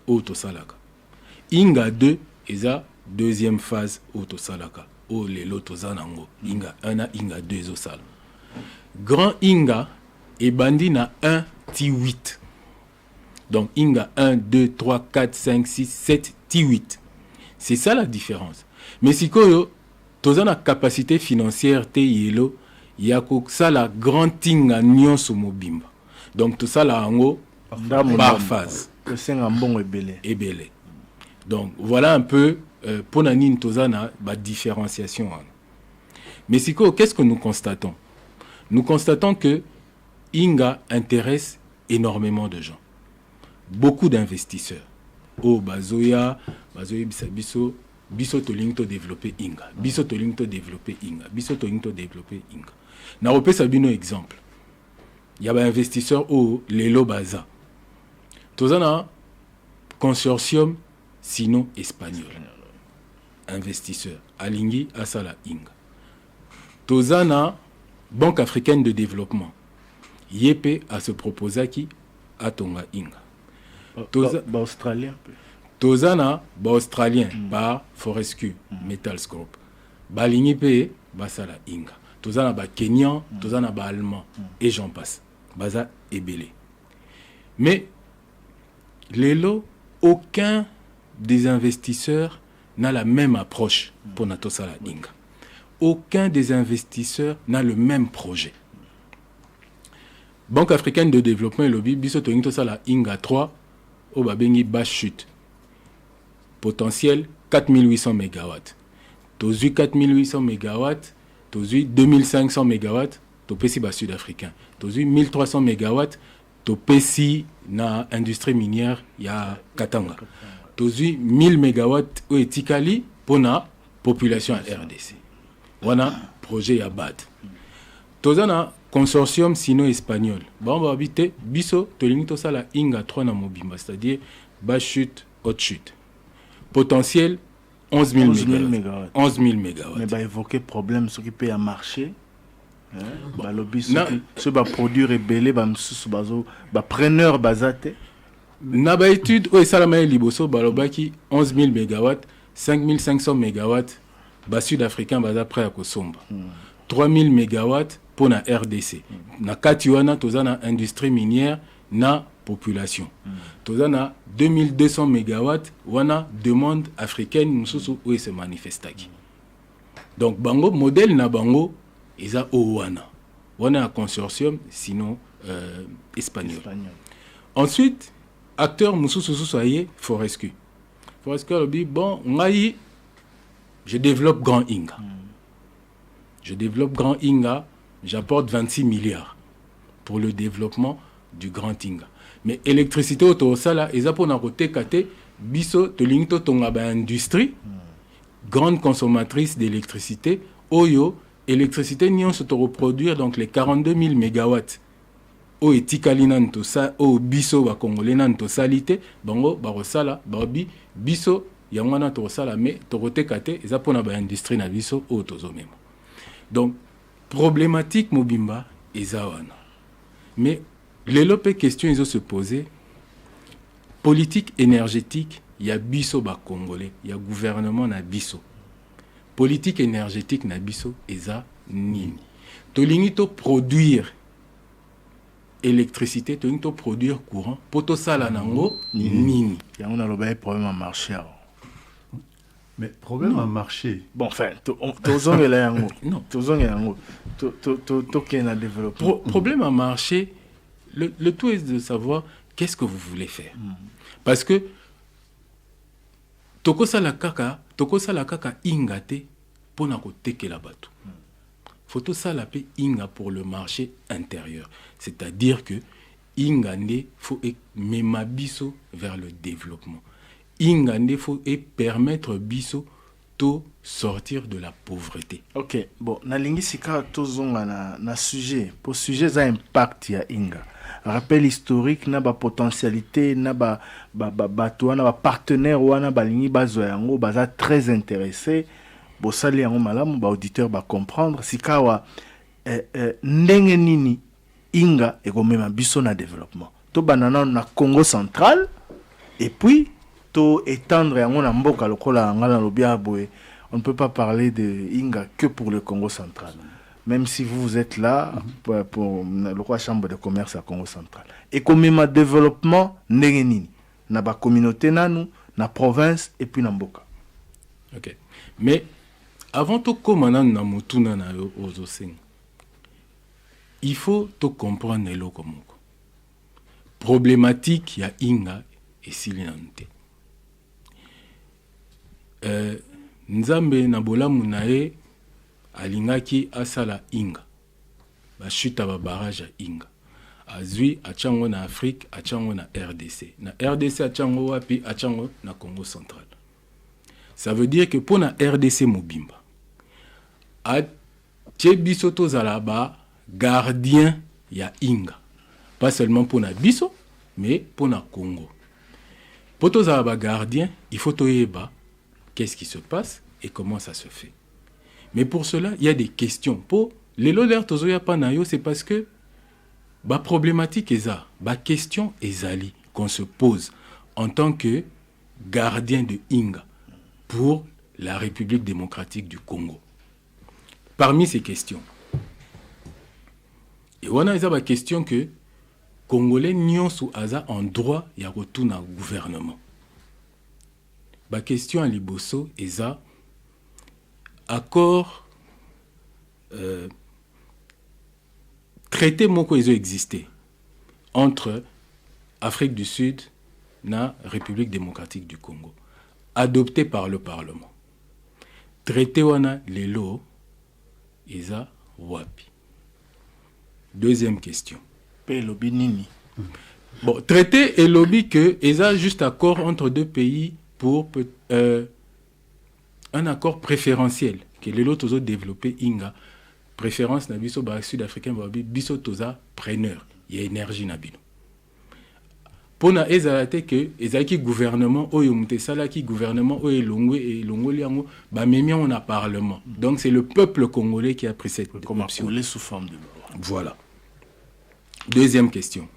Auto Salaka. Inga 2 est la deuxième phase Auto Salaka. Oh les loto zanango. Inga 1 a Inga 2 au sal. Grand Inga est bandi na 1 T8. Donc Inga 1, 2, 3, 4, 5, 6, 7 T8. C'est ça la différence. Mais si koyo, toza na capacité financière te yelo, yako ça la grand Inga nyonso mobimba. Donc tout ça la ango par phase. Ebele. Donc voilà un peu pour Nanine Tozana la différenciation. Mais Siko, qu'est-ce que nous constatons? Nous constatons que Inga intéresse énormément de gens. Beaucoup d'investisseurs. Oh, Bazoya Bisabiso, Biso Tolinto développer Inga. Biso Tolinto développer Inga. Biso Tolinto développer Inga. Narope Sabino exemple. Il y a un investisseur au Lelo Baza. Tozana consortium sino-espagnol. Investisseur. Alingi Asala Inga. Tozana Banque africaine de développement. Yépe à se proposer qui a Tonga Inga. Australien. Tozana Australien par Fortescue Metals Group. Balingi P basala inga. Tozana ba Kenyan, tozana ba Allemand et j'en passe. Baza ebele. Mais lelo, aucun des investisseurs n'a la même approche pour Natosala Inga. Aucun des investisseurs n'a le même projet. Banque africaine de développement et lobby, biso Natosala Inga 3, au babengi bas chute. Potentiel 4800 MW. Tozu 4800 MW, tozu 2500 MW, topesi bas sud-africain. Tozu 1300 MW, topesi na industrie minière ya Katanga. Tozu 1000 MW ou etikali pour la population à RDC. Wana projet ya BAD. Tozana consortium sino-espagnol. Bon, va habiter biso tolingi tosala inga 3 na mobimba, c'est-à-dire bas chute, haute chute. Potentiel 11 000 MW. 11 000 MW. Mais va évoquer problème ce qui peut marcher. Bah lobby ce va produire rebelle ba msusu bazo ba preneur bazate. Na ba étude o salama liboso balobaki 11 000 MW, 5500 MW ba sud-africain baza prêt à kosomba. 3000 MW pour la RDC. Na katiwana tozana industrie minière na population. Tozana 2200 MW wana demande africaine mususu où se manifestaki. Donc bango modèle na bango eza wana. Wana un consortium sinon espagnol. Ensuite acteur mususu soye Fortescue. Fortescue dit bon ngai je développe Grand Inga. Je développe Grand Inga, j'apporte 26 milliards pour le développement du Grand Inga. Mais électricité au sala, ils ont côté kate biso tolinto tonga ba industrie grande consommatrice d'électricité. Oyo électricité nion se reproduire donc les 42 000 mégawatts. O etikali nanto sa o biso ba congolais nanto salité bango ba sala ba bi biso yangwana to sala mais to côté kate ils ont ba industrie na biso o tozo même. Donc problématique mobimba ezawana. Mais les lopes questions ils ont se poser politique énergétique il y a biso ba congolais il y a gouvernement na biso politique énergétique na biso eza nini tolingi to produire électricité tolingi to produire courant poto sala nango nini ya on a le problème à marché. Mais problème à marché. Bon, enfin, tozongela yango. Non, tozongela yango. To kena développement. Problème à marché. Le tout est de savoir qu'est-ce que vous voulez faire. Parce que toko sala kaka ingate pona ko tekela bato. Faut sala pe inga pour le marché intérieur. C'est-à-dire que ingande faut mema biso vers le développement. Ingande faut permettre biso to sortir de la pauvreté. OK, bon, na lingi sika tozonga na sujet. Pour sujet ça impact ya inga. Rappel historique na ba potentialité na ba bato na ba partenaire wana ba lingi bazo yango baza très intéressé. Bo sali yango malamu ba auditeur ba comprendre sika wa ndenge nini inga ekomema biso na développement. To banana na Congo central et puis to étendre yango na mboka lokola ngala lobia boye. On ne peut pas parler de Inga que pour le Congo central. Même si vous êtes là pour la chambre de commerce à Congo central. Et comme ma développement ndengenini na ba communauté nanu, na province et puis na mboka. OK. Mais avant to komana na mutuna na yo ozoseng. Il faut to comprendre le komoko. Problématique ya Inga et silinante. Nzambe na bolamu na ye alingaki asala inga bashuta ba barrage inga azui achango na Afrique achango na RDC na RDC achango wapi achango na Congo central. Ça veut dire que pour na RDC mobimba a biso tozala ba gardien ya inga pas seulement pour na biso mais pour na Congo. Pour tozala ba gardien il faut toyeba qu'est-ce qui se passe et comment ça se fait. Mais pour cela, il y a des questions. Pour les lodeurs tozoya panayo, c'est parce que ba problématique est ça, ba question ezali qu'on se pose en tant que gardien de Inga pour la République démocratique du Congo. parmi ces questions, et on a une question que Congolais nyonso aza en droit ya retourner au gouvernement. La question à Liboso est accord traité moko ezo existé entre Afrique du Sud na République démocratique du Congo, adopté par le Parlement. Traité wana lelo eza wapi. Deuxième question. Lobby nini. Bon, traité et lobby que eza juste accord entre deux pays pour un accord préférentiel que lelo tozo développer inga préférence na biso ba sud-africain ba biso toza preneur ya énergie na bino. Pona ezalate que ezaki gouvernement oyo mutesala ki gouvernement oyo elongwe liango ba memi on a parlement. Donc c'est le peuple congolais qui a pris cette option sous forme de loi. Voilà. Deuxième question.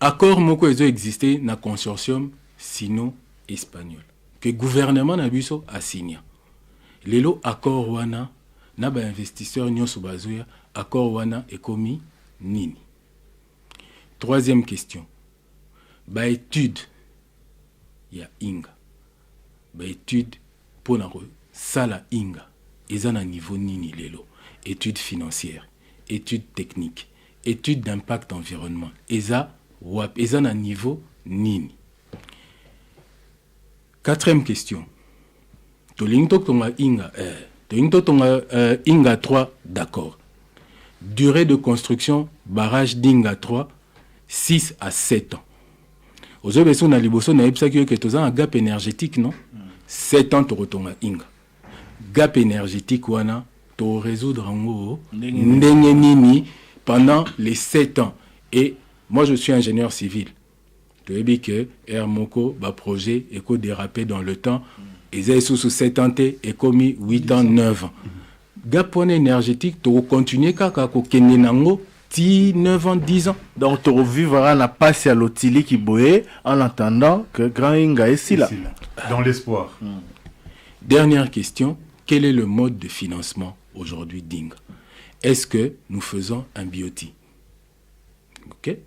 Accord moko ezo existé na consortium sino-espagnol que gouvernement na biso a signé. Lelo accord wana na ba investisseur nyonso bazoya accord wana ekomi nini. Troisième question. Ba étude ya inga. Ba étude pour na sala inga. Eza na niveau nini lelo. Étude financière, étude technique, étude d'impact environnement. Eza na niveau nini. Quatrième question. Tolinto tonga inga inga 3 d'accord. Durée de construction barrage d'Inga 3 6 à 7 ans. Aujourd'hui, on a liboso na epsaki que toza un gap énergétique non 7 ans to rotonga inga. Gap énergétique wana to résoudre ngo ndenge nini pendant les 7 ans. Et moi je suis ingénieur civil. Tu sais que Air Moko ba projet éco dérapé dans le temps et ça sous 7 ans et commis 8 ans 9 ans. Gap énergétique to continuer kaka ko kende nango 9 ans, 10 ans. Donc, tu revivras la passe à l'otili qui boye en attendant que Grand Inga est ici là. Dans l'espoir. Dernière question. Quel est le mode de financement aujourd'hui d'Inga? Est-ce que nous faisons un BOT? Ok?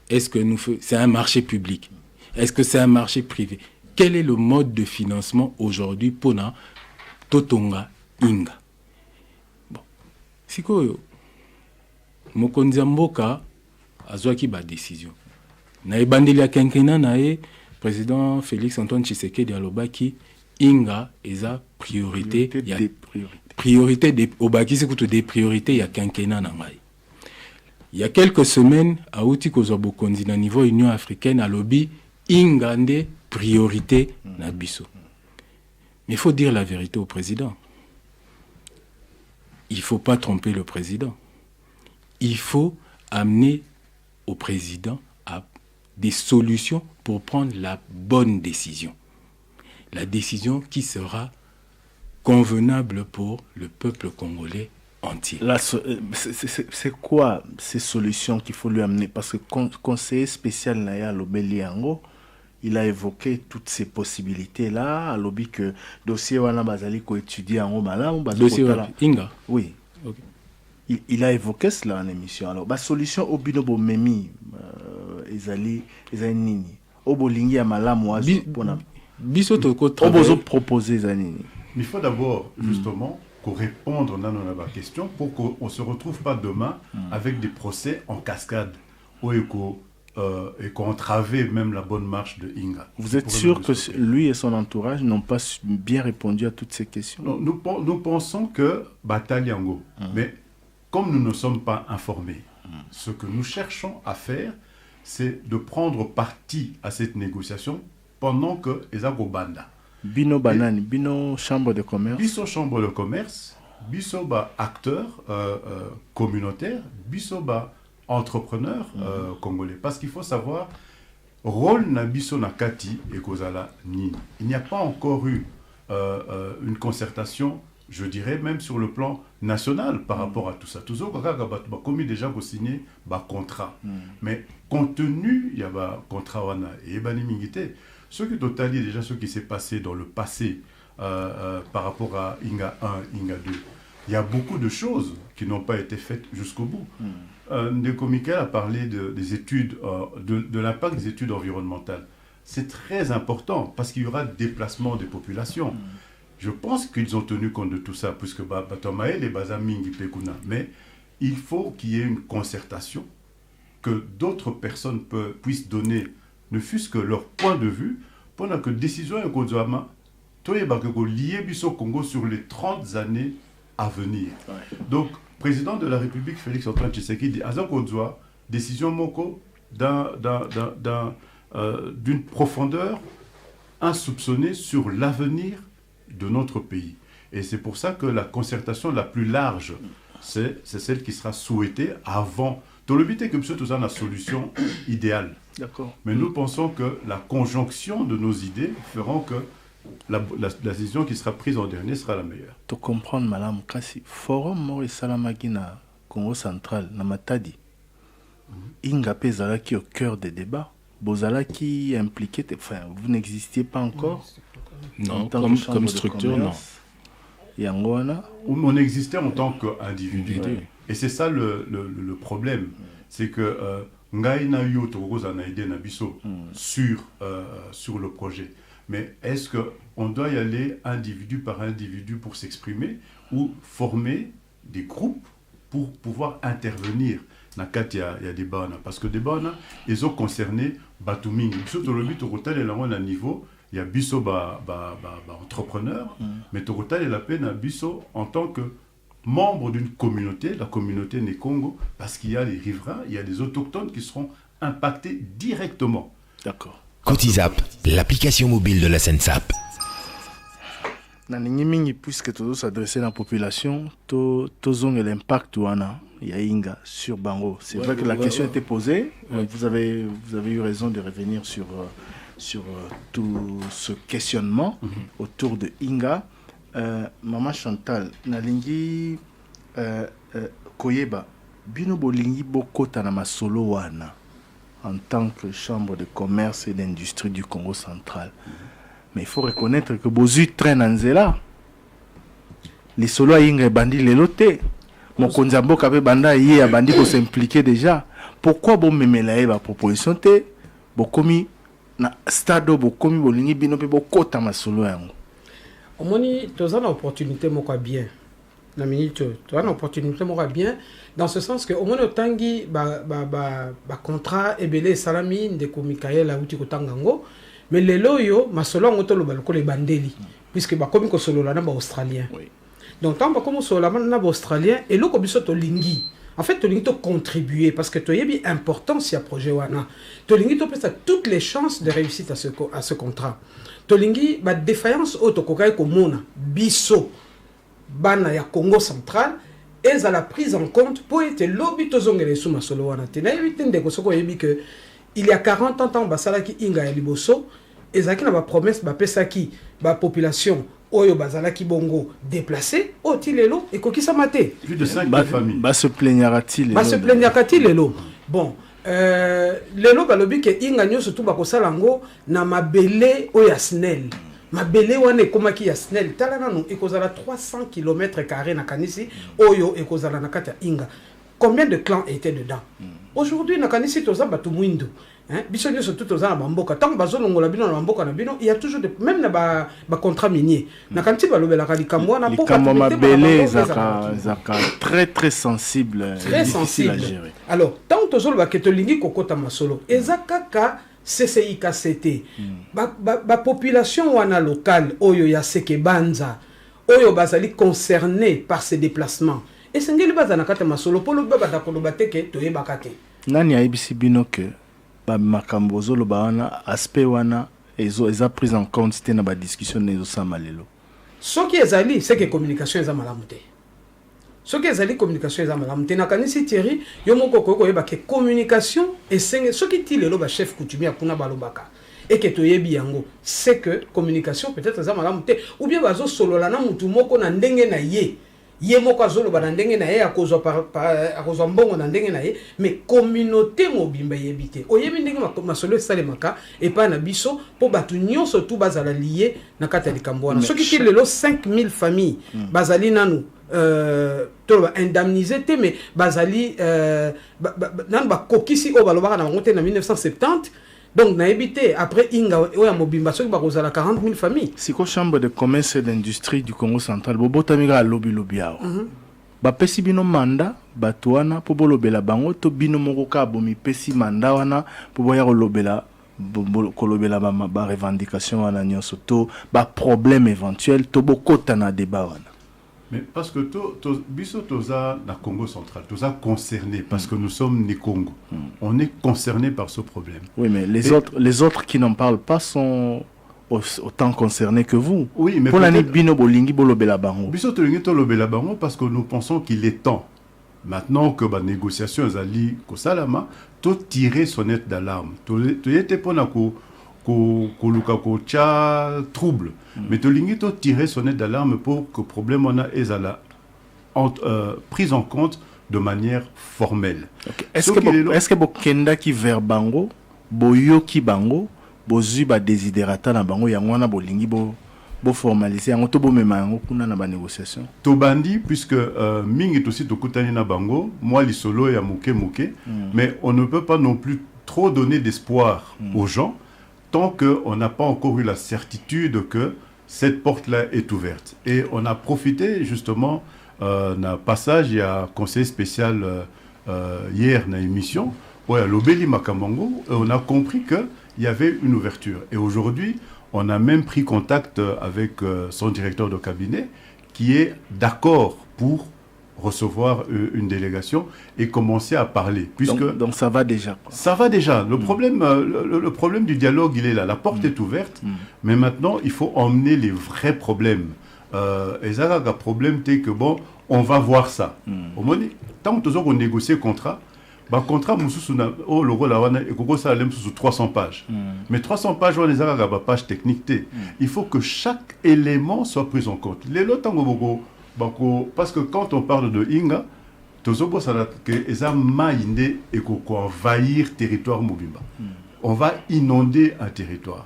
Est-ce que c'est un marché public? Est-ce que c'est un marché privé? Quel est le mode de financement aujourd'hui pour na Totonga Inga? Bon. C'est quoi? Mokonzi mboka azwaki ba décision na ebandeli ya kenkena na ye président Félix Antoine Tshisekedi alobaki inga eza priorité des obakisi kutu des priorités ya kenkena na ngai. Il y a quelques semaines auti kozwa bokonzi na niveau Union africaine alobi inga nde priorité na biso. Mais il faut dire la vérité au président. Il faut pas tromper le président. Il faut amener au président des solutions pour prendre la bonne décision. La décision qui sera convenable pour le peuple congolais entier. C'est quoi ces solutions qu'il faut lui amener? Parce que le conseiller spécial Naya Lobeliango, il a évoqué toutes ces possibilités-là. Il a dit que le dossier Wana Bazali ko étudié en Omalam. Dossier Inga? Oui. Okay. Il a évoqué cela en émission. Alors, la solution au binobo memi, ezali nini. Obolingi ya malamu azo pona. Biso toko obozo proposer zanini. Il faut d'abord justement qu'on réponde à la question pour qu'on ne se retrouve pas demain avec des procès en cascade et qu'on entravait même la bonne marche de Inga. Vous êtes sûr que lui et son entourage n'ont pas bien répondu à toutes ces questions? Non, nous pensons que Bataliango, mais comme nous ne sommes pas informés, ce que nous cherchons à faire, c'est de prendre parti à cette négociation pendant que Ezago Banda. Bino Banani, Bino Chambre de commerce. Biso Chambre de commerce, Biso ba acteur communautaire, Biso ba entrepreneur congolais. Parce qu'il faut savoir, rôle na Biso Nakati et Kozala Nini. Il n'y a pas encore eu une concertation, je dirais même sur le plan national par rapport à tout ça. Tout ça, comme déjà signé un contrat. Mais compte tenu, il y a un contrat et ce qui totalise déjà ce qui s'est passé dans le passé par rapport à Inga 1, Inga 2. il y a beaucoup de choses qui n'ont pas été faites jusqu'au bout. Ndeko Michael a parlé des études, de l'impact des études environnementales. C'est très important parce qu'il y aura déplacement des populations. Je pense qu'ils ont tenu compte de tout ça, puisque Batomae, les Bazamingi Pekuna. Mais il faut qu'il y ait une concertation, que d'autres personnes puissent donner, ne fût-ce que leur point de vue, pendant que décision est Kozama, lié au Congo sur les 30 années à venir. Donc, président de la République, Félix Antoine Tshisekedi, Azan Kozwa, décision Moko d'une profondeur insoupçonnée sur l'avenir de notre pays. Et c'est pour ça que la concertation la plus large, c'est celle qui sera souhaitée avant. Dans le but est que M. Touzan a la solution idéale. D'accord. Mais nous pensons que la conjonction de nos idées feront que la décision qui sera prise en dernier sera la meilleure. Pour comprendre, Madame Kassi, Forum Maurice Salamagi na Congo central, na Matadi, Inga Pezalaki au cœur des débats, Bozalaki impliqué, enfin, vous n'existiez pas encore. Non, comme structure, non. On existait en tant qu'individu. Et c'est ça le problème. C'est que Ngaïna Yoto Naïde Nabiso sur le projet. Mais est-ce qu'on doit y aller individu par individu pour s'exprimer ou former des groupes pour pouvoir intervenir? Il y a des bannes. Parce que des bannes, ils ont concerné Batuming. Surtout le but au et là, niveau. Il y a Bisso entrepreneur, mais Total et la peine à Bisso en tant que membre d'une communauté, la communauté Né Congo, parce qu'il y a les riverains, il y a des autochtones qui seront impactés directement. D'accord. Cotizap, l'application mobile de la SENSAP. Puisque tout s'adresse à la population, tout l'impact il y a Inga sur Bango. C'est vrai que la question était posée. Vous avez eu raison de revenir sur tout ce questionnement autour de Inga. Maman Chantal, nalingi koyeba bino bolingi bokota na masolo wana en tant que chambre de commerce et d'industrie du Congo central. Mais il faut reconnaître que Bozu traîne en zela. Les solo à Inga bandi lelote. Mon konzambo kabe banda yé a bandi ko s'impliquer déjà. Pourquoi bon memelae ba proposition te bokomi na stade bokomi bolingi bino pe bokota masolo yango. Omoni toza na opportunité moko bien. Na minute toza na opportunité moko bien dans ce sens que omoni otangi ba contrat ebele salami ndeko Mikael auti kotangango mais lelo yo masolo ngo to lo baloko le bandeli puisque ba komi ko solo na ba australien. Oui. Donc tant ba komo solo na ba australien et loko biso to lingi. En fait, tu as contribué parce que tu as bien importance à projet wana. Tu as toutes les chances de réussite à ce contrat. Tu as défaillance autococaï comme biso bana ya Congo central et à la prise en compte pour être lobby tozongele sous ma solo wana. Tu as évité que il y a 40 ans basala ki inga ya liboso et ça qui na ba promesse ba pesa ki ba population Oyo bazalaki bongo déplacé, otilelo et kokisa maté. Plus de 5 familles. Se plaignera-t-il lelo. Bon, lelo balobi ke inga nyoso tu bakosala ngo na mabele oya SNEL. Mabele wane komaki ya SNEL tala nanu ekozala 300 km² na kanisi oyo ekozala na kata inga. Combien de clans étaient dedans? Aujourd'hui na kanisi toza batu mwindu. Biso nyoso tout toza na bamboka tant bazolongola bino na bamboka na bino il y a toujours même na ba contrat minier na kanti balobelaka likambo na po mabele zaka très sensible, difficile à gérer. Alors tant tozoloba ke tolingi kokota masolo ezakaka CCIKCT ba population wana locale oyo ya Sekebanza oyo bazali concerné par ces déplacements et sengeli bazana kata masolo polo baba koloba teke toyebaka te nani ayebisi bino ke makambo zolo baana aspect wana eza prise en compte c'était na ba discussion nezo samalelo ce qui ezali c'est que communication eza malamu te ce qui ezali communication eza malamu te na kanisi Thierry yo moko ko yeba ke communication esenge ce qui tilelo ba chef coutumier kuna balobaka et que toyebi yango c'est que communication peut-être eza malamu te ou bien bazo solola na mutu moko na ndenge na ye moko azoloba na ndenge na ye akozwa mbongo na ndenge na ye mais communauté mobimba yebite oyebi ndenge masolo esalemaka epa na biso po batu nyonso tu bazala lié na kata likambo wana soki ti lelo 5000 familles bazali nanu indemnisé mais bazali nan ba kokisi o balobaka na bango te na 1970. Donc na évité après inga oya mobimba soki ba kozala 40 000 familles. Siko chambre de commerce et d'industrie du Congo central bobotamiga lobby awa. Bapesi bino manda bato wana po bolobela bango to bino moko ka bomi pesi manda wana po boya kolobela ba revendication wana nyonso to ba problème éventuel to bokota na débat wana. Mais parce que biso toza na Congo central, toza concerné parce que nous sommes ni Congo. On est concerné par ce problème. Oui, mais les autres qui n'en parlent pas sont autant concernés que vous. Oui, mais pour l'année bino bolingi bolobela bango. Biso tolingi to lobela bango parce que nous pensons qu'il est temps maintenant que ba négociation ezali ko salama to tirer sonnette d'alarme. To yete pona ko luka ko cha trouble. Mais tolingi to tirer sonnette d'alarme pour que problème on a ezala prise en compte de manière formelle. Okay. Est-ce que bokenda ki ver bango boyo ki bango bozu ba desiderata na bango yango wana bolingi bo formaliser yango to bo mema yango kuna na ba négociation to bandi puisque mingi to si to kutani na bango moi li solo ya muke mais on ne peut pas non plus trop donner d'espoir aux gens tant que on n'a pas encore eu la certitude que cette porte-là est ouverte. Et on a profité justement d'un passage, il y a un conseil spécial hier dans l'émission, où il y a l'Obéli Makamango, et on a compris qu'il y avait une ouverture. Et aujourd'hui, on a même pris contact avec son directeur de cabinet qui est d'accord pour recevoir une délégation et commencer à parler. Puisque donc ça va déjà. Ça va déjà. Le problème du dialogue, il est là. La porte est ouverte, mais maintenant, il faut emmener les vrais problèmes. Et ça, le problème, c'est que bon, on va voir ça. Tant que on négocie le contrat, le contrat, le rôle est 300 pages. Mais 300 pages, on les a une page technique. Il faut que chaque élément soit pris en compte. Les lots, parce que quand on parle de Inga, envahir le territoire Mobimba. On va inonder un territoire.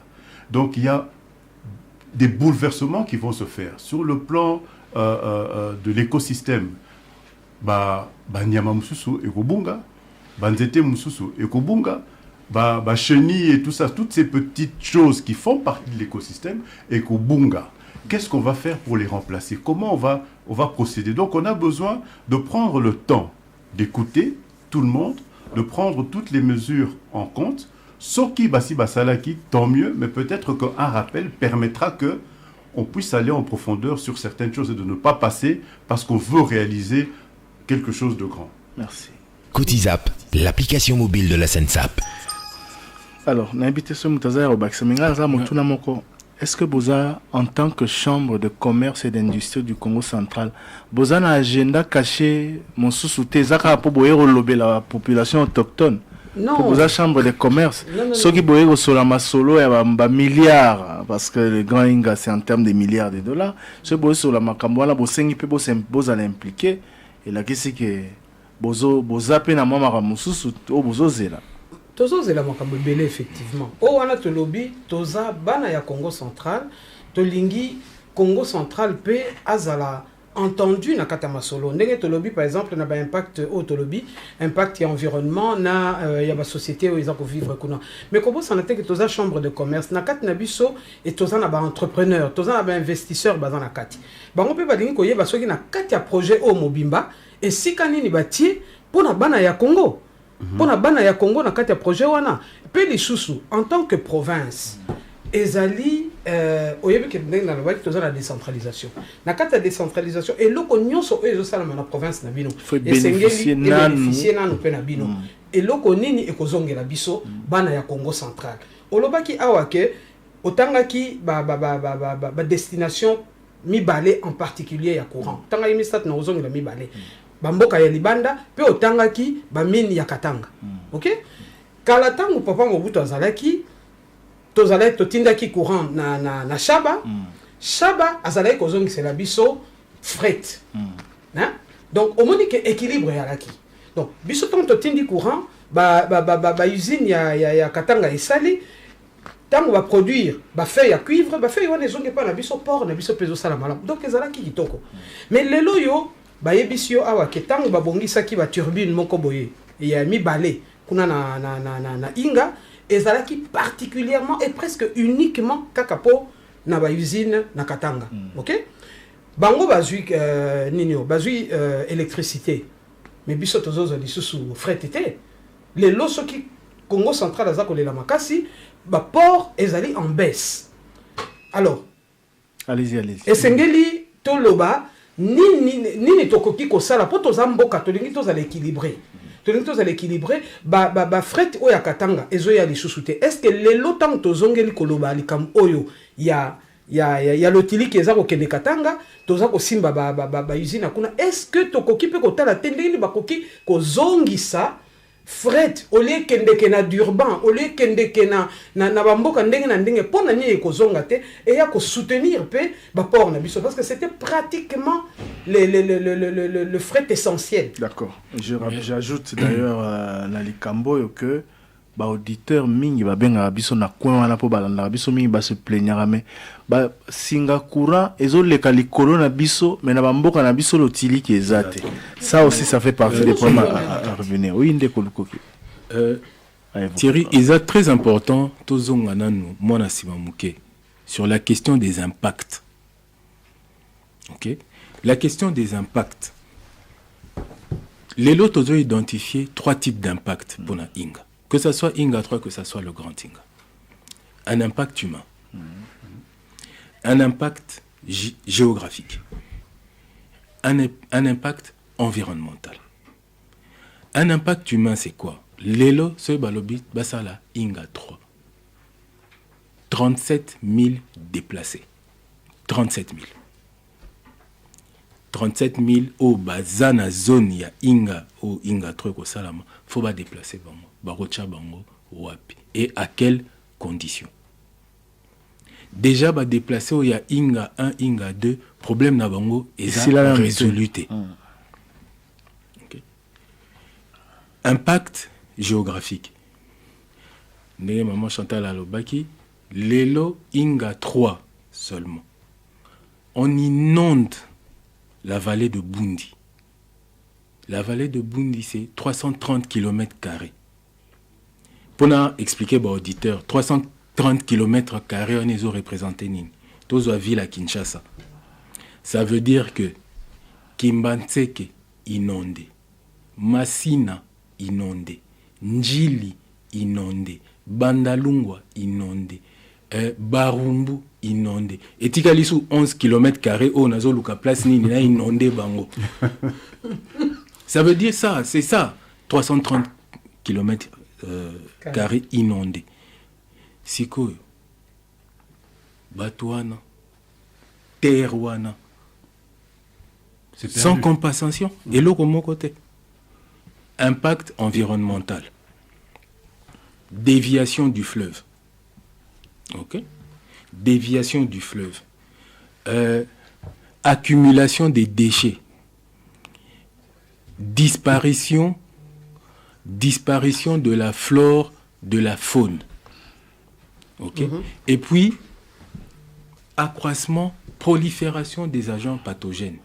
Donc il y a des bouleversements qui vont se faire. Sur le plan de l'écosystème, Nyama Mususu et Kobunga, Banzete Mususu et Kobunga, chenilles et tout ça, toutes ces petites choses qui font partie de l'écosystème et Kobunga. Qu'est-ce qu'on va faire pour les remplacer? Comment on va procéder? Donc on a besoin de prendre le temps d'écouter tout le monde, de prendre toutes les mesures en compte. Soki Basi Basalaki, tant mieux, mais peut-être qu'un rappel permettra que on puisse aller en profondeur sur certaines choses et de ne pas passer parce qu'on veut réaliser quelque chose de grand. Merci. Cotizap, l'application mobile de la SENSAP. Alors, n'habitez ce Moutaza au Bakseminga, Zamotuna Moko. Est-ce que Boza, en tant que chambre de commerce et d'industrie du Congo central, Boza a un agenda caché, mon sous-souté, Zaka pour boyer la population autochtone? Non. Pour Boza chambre de commerce. Ce qui boyer au Solama Solo, il y a un milliard, parce que le grand Inga, c'est en termes de milliards de dollars. Ce boyer sur la Makambola, Bosengi peut Boza l'impliquer. Et là, qu'est-ce que Boza peine à moi, Moussous, ou Bozo Zela? Tozo zela makambo belé effectivement. O wana to lobby toza bana ya Congo central, to lingi Congo central pe azala entendu na kata masolo. Ndenge to lobby par exemple na ba impact o to lobby, impact ya environnement na ya ba société où ils ont vivre kuna. Mais kobo sanate que toza chambre de commerce na kati na biso et toza na ba entrepreneur, toza na ba investisseur ba na kati. Ba ngo pe ba lingi ko yeba soki na kati ya projet o mobimba et si kanini bati pona bana ya Congo. Pour la bana ya Congo na kati ya projet wana pe lisusu en tant que province ezali oyebi ke ndenge na lobaki toza la décentralisation na kati ya décentralisation et loko nyonso ezo sala na province na bino bénéficier nanu pe na bino et loko nini ekozongela biso bana ya Congo central olobaki awa ke otangaki ba destination mibale en particulier ya courant tanga imistat na ozongela mibale bamboka ya libanda pe otangaki bamini ya Katanga. OK? Kala tangu papa Mobutu azalaki tozalaki totindaki courant na Shaba. Shaba azalaki kozongisela biso fret. Hein? Donc au moni que équilibre ya laki. Donc biso tant totindi courant ba usine ya Katanga esali tant va produire ba feuille à cuivre ba feuille wana ezonge pas na biso port na biso peso sala malam donc ezala ki kitoko mais lelo yo ba yebisio awa ke tant ba bongisa ki ba turbine moko boye et ya mi balé kuna na inga ezala ki particulièrement et presque uniquement kakapo na ba usine na Katanga OK bango bazui ninyo bazui électricité mais biso tozozo lisusu fret été lelo soki Congo central azako le la makasi ba port ezali en baisse alors allez-y esengeli toloba ni tokoki ko sala po tozamboka tolingi tozala équilibré ba fret oya Katanga ezo ya lisusu te est-ce que lelo tant tozongeli koloba likam oyo ya lotili qui ezako kende Katanga tozako simba ba usine kuna est-ce que tokoki pe kotala tendeli bakoki ko zongisa fret ole kende kena d'urban ole kende kena na bamboka ndenge na ndenge pona ni ekozonga te et ya ko soutenir pe ba port na biso parce que c'était pratiquement le fret essentiel. D'accord. J'ajoute d'ailleurs na likambo que ba auditeur mingi ba benga biso na coin wana po balanda biso mingi ba se plaignera mais ba singa courant ezoleka likolo na biso mais na bamboka na biso lotili qui ezate ça aussi ça fait partie des problèmes à revenir. Oui ndeko lukoki Thierry, il est très important tozonga nanu mona sima muke sur la question des impacts. OK? La question des impacts. Les lots ont identifié 3 types d'impacts pour la Inga. Que ce soit Inga 3, que ce soit le grand Inga. Un impact humain. Un impact géographique. Un impact environnemental. Un impact humain, c'est quoi? L'élo, ce balobit, basala, Inga 3. 37 000 déplacés. 37 000. 37 000 au bazana zone ya Inga ou Inga 3 ko salama. Faut pas déplacer bango. Barocha bango wapi. Et à quelles conditions? Déjà ba déplacer au ya Inga 1, Inga 2, problème na bango et ça résolu. Okay. Impact géographique. Ndenge maman Chantal Alobaki, l'élo Inga 3 seulement. On inonde la vallée de Bundi. La vallée de Bundi, c'est 330 km². Pour expliquer aux auditeurs, 330 km², on est représenté tous la ville à Kinshasa. Ça veut dire que Kimbanseke inondé, Masina inondé, Njili inondé, Bandalungwa inondé, Barumbu inondé. Et Tikalisu 11 km², on a zoluka place ni na inondé bango. Ça veut dire ça, c'est ça. 330 km² inondé. Siko Batouana, Terwana. Sans compensation. Et l'autre mon côté. Impact environnemental. Déviation du fleuve. OK? Déviation du fleuve. Accumulation des déchets. Disparition de la flore, de la faune. OK? Et puis, accroissement, prolifération des agents pathogènes.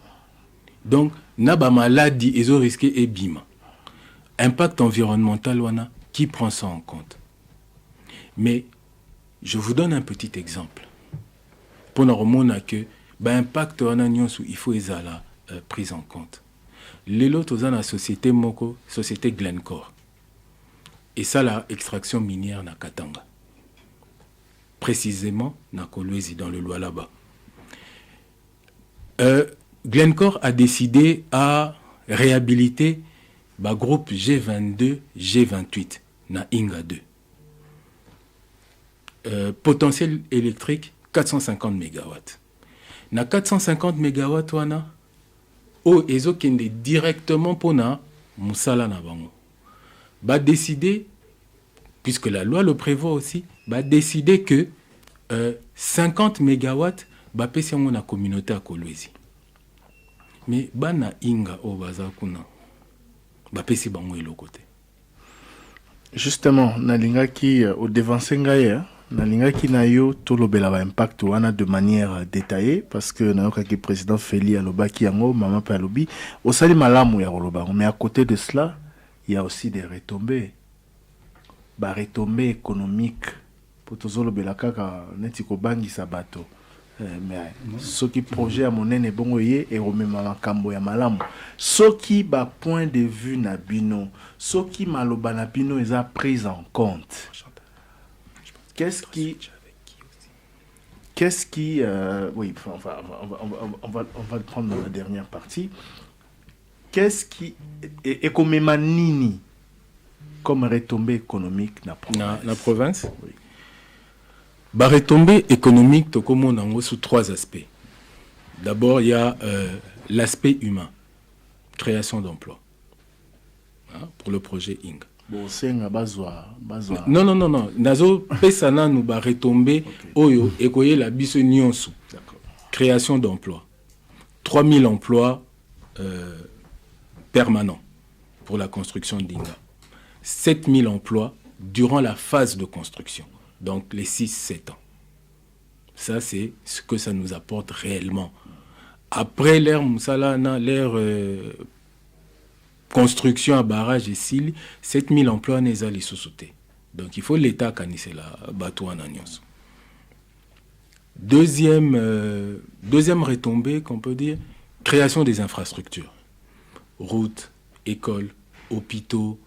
Donc, naba maladie, ils ont risqué et bima. Impact environnemental, wana, qui prend ça en compte? Mais, je vous donne un petit exemple. Pour nous remonter que, impact wana nyonsu, il faut les ala prise en compte. Les lots dans la société Moko, société Glencore. Et ça, la extraction minière na Katanga. Précisément, na Kolwezi, dans le Lualaba. Glencore a décidé à réhabiliter le groupe G22, G28, na Inga 2. Potentiel électrique, 450 MW. Na 450 MW, wana, ezo kende directement pour na musala na bango. Ba décider, puisque la loi le prévoit aussi, ba décider que 50 MW ba pesi yango na communauté à Kolwezi. Mais bana Inga o baza kuna ba pesi bango eloko te. Justement, nalinga qui au devancer ngaye nalingaki na yo tolobela ba impact wana de manière détaillée parce que nayokaki président Feli alobaki yango mama pe alobi osali malamu ya koloba mais à côté de cela il y a aussi des retombées économiques pour tozolobela kaka neti kobangisa bato mais soki projet ya monene bongo ye et remema makambo ya malamu soki ba point de vue na bino soki maloba na bino eza prise en compte. Qu'est-ce qui oui, on va le prendre dans la dernière partie. Qu'est-ce qui est comme manini comme retombée économique na province? Oui. Bah, retombée économique, tout comme on en sous trois aspects. D'abord, il y a l'aspect humain, création d'emplois, pour le projet ING. Non. Nazo pesana nous ba retomber oyo ekoye la biso nyonso. Création d'emplois. 3000 emplois permanents pour la construction d'Inga. 7000 emplois durant la phase de construction. Donc les 6-7 ans. Ça c'est ce que ça nous apporte réellement. Après l'ère Moussalana, l'ère construction à barrage et s'il 7000 emplois n'est pas les sous-sautés. Donc il faut l'État canisse la bateau en agnos. Deuxième retombée qu'on peut dire, création des infrastructures. Routes, écoles, hôpitaux,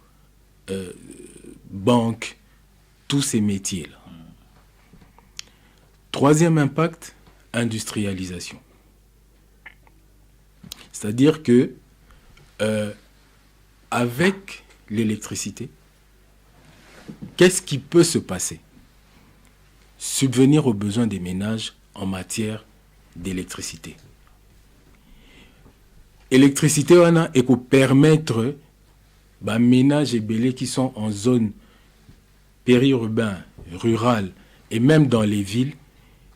banques, tous ces métiers-là. Troisième impact, industrialisation. C'est-à-dire que avec l'électricité, qu'est-ce qui peut se passer? Subvenir aux besoins des ménages en matière d'électricité. Électricité, on a et pour permettre aux ménages et bélés qui sont en zone périurbaine, rurale et même dans les villes,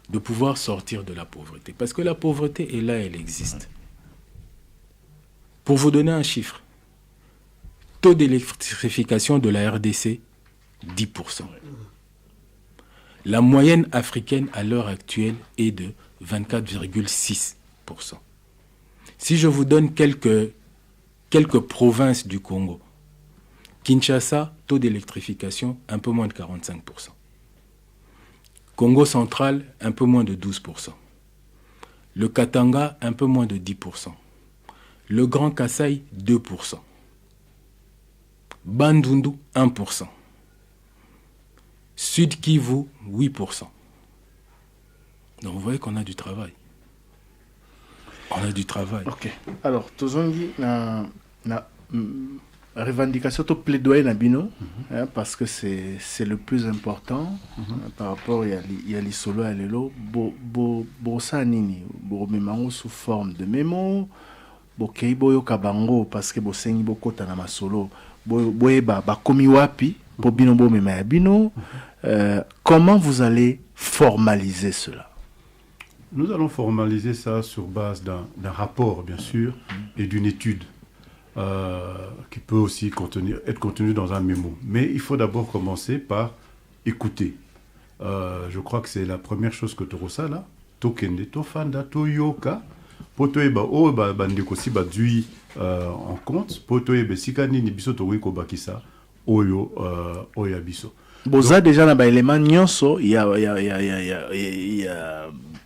de pouvoir sortir de la pauvreté. Parce que la pauvreté est là, elle existe. Pour vous donner un chiffre, taux d'électrification de la RDC, 10%. La moyenne africaine à l'heure actuelle est de 24,6%. Si je vous donne quelques provinces du Congo, Kinshasa, taux d'électrification, un peu moins de 45%. Congo central, un peu moins de 12%. Le Katanga, un peu moins de 10%. Le Grand Kasaï, 2%. Bandundu, 1%. Sud Kivu, 8%. Donc vous voyez qu'on a du travail. On a du travail. Ok. Alors, Tozongi, revendication to plaidoyer na bino parce que c'est le plus important par rapport à l'isolo à l'élo bo sa nini bo memango sous forme de mémo bo keibo yo kabango parce que bo sengi bo kota na masolo bo eba ba komi wapi po bino bo mema ya bino. Comment vous allez formaliser cela? Nous allons formaliser ça sur base d'un rapport bien sûr et d'une étude qui peut aussi être contenu dans un mémo. Mais il faut d'abord commencer par écouter. Je crois que c'est la première chose que tu ressens là. Tokende, tofanda, toyoka, potoeba, o bandeko si badui en compte, potoeba sikani ni biso toiko bakisa, oyo oyabiso. Boza déjà na ba élément nyonso, il y a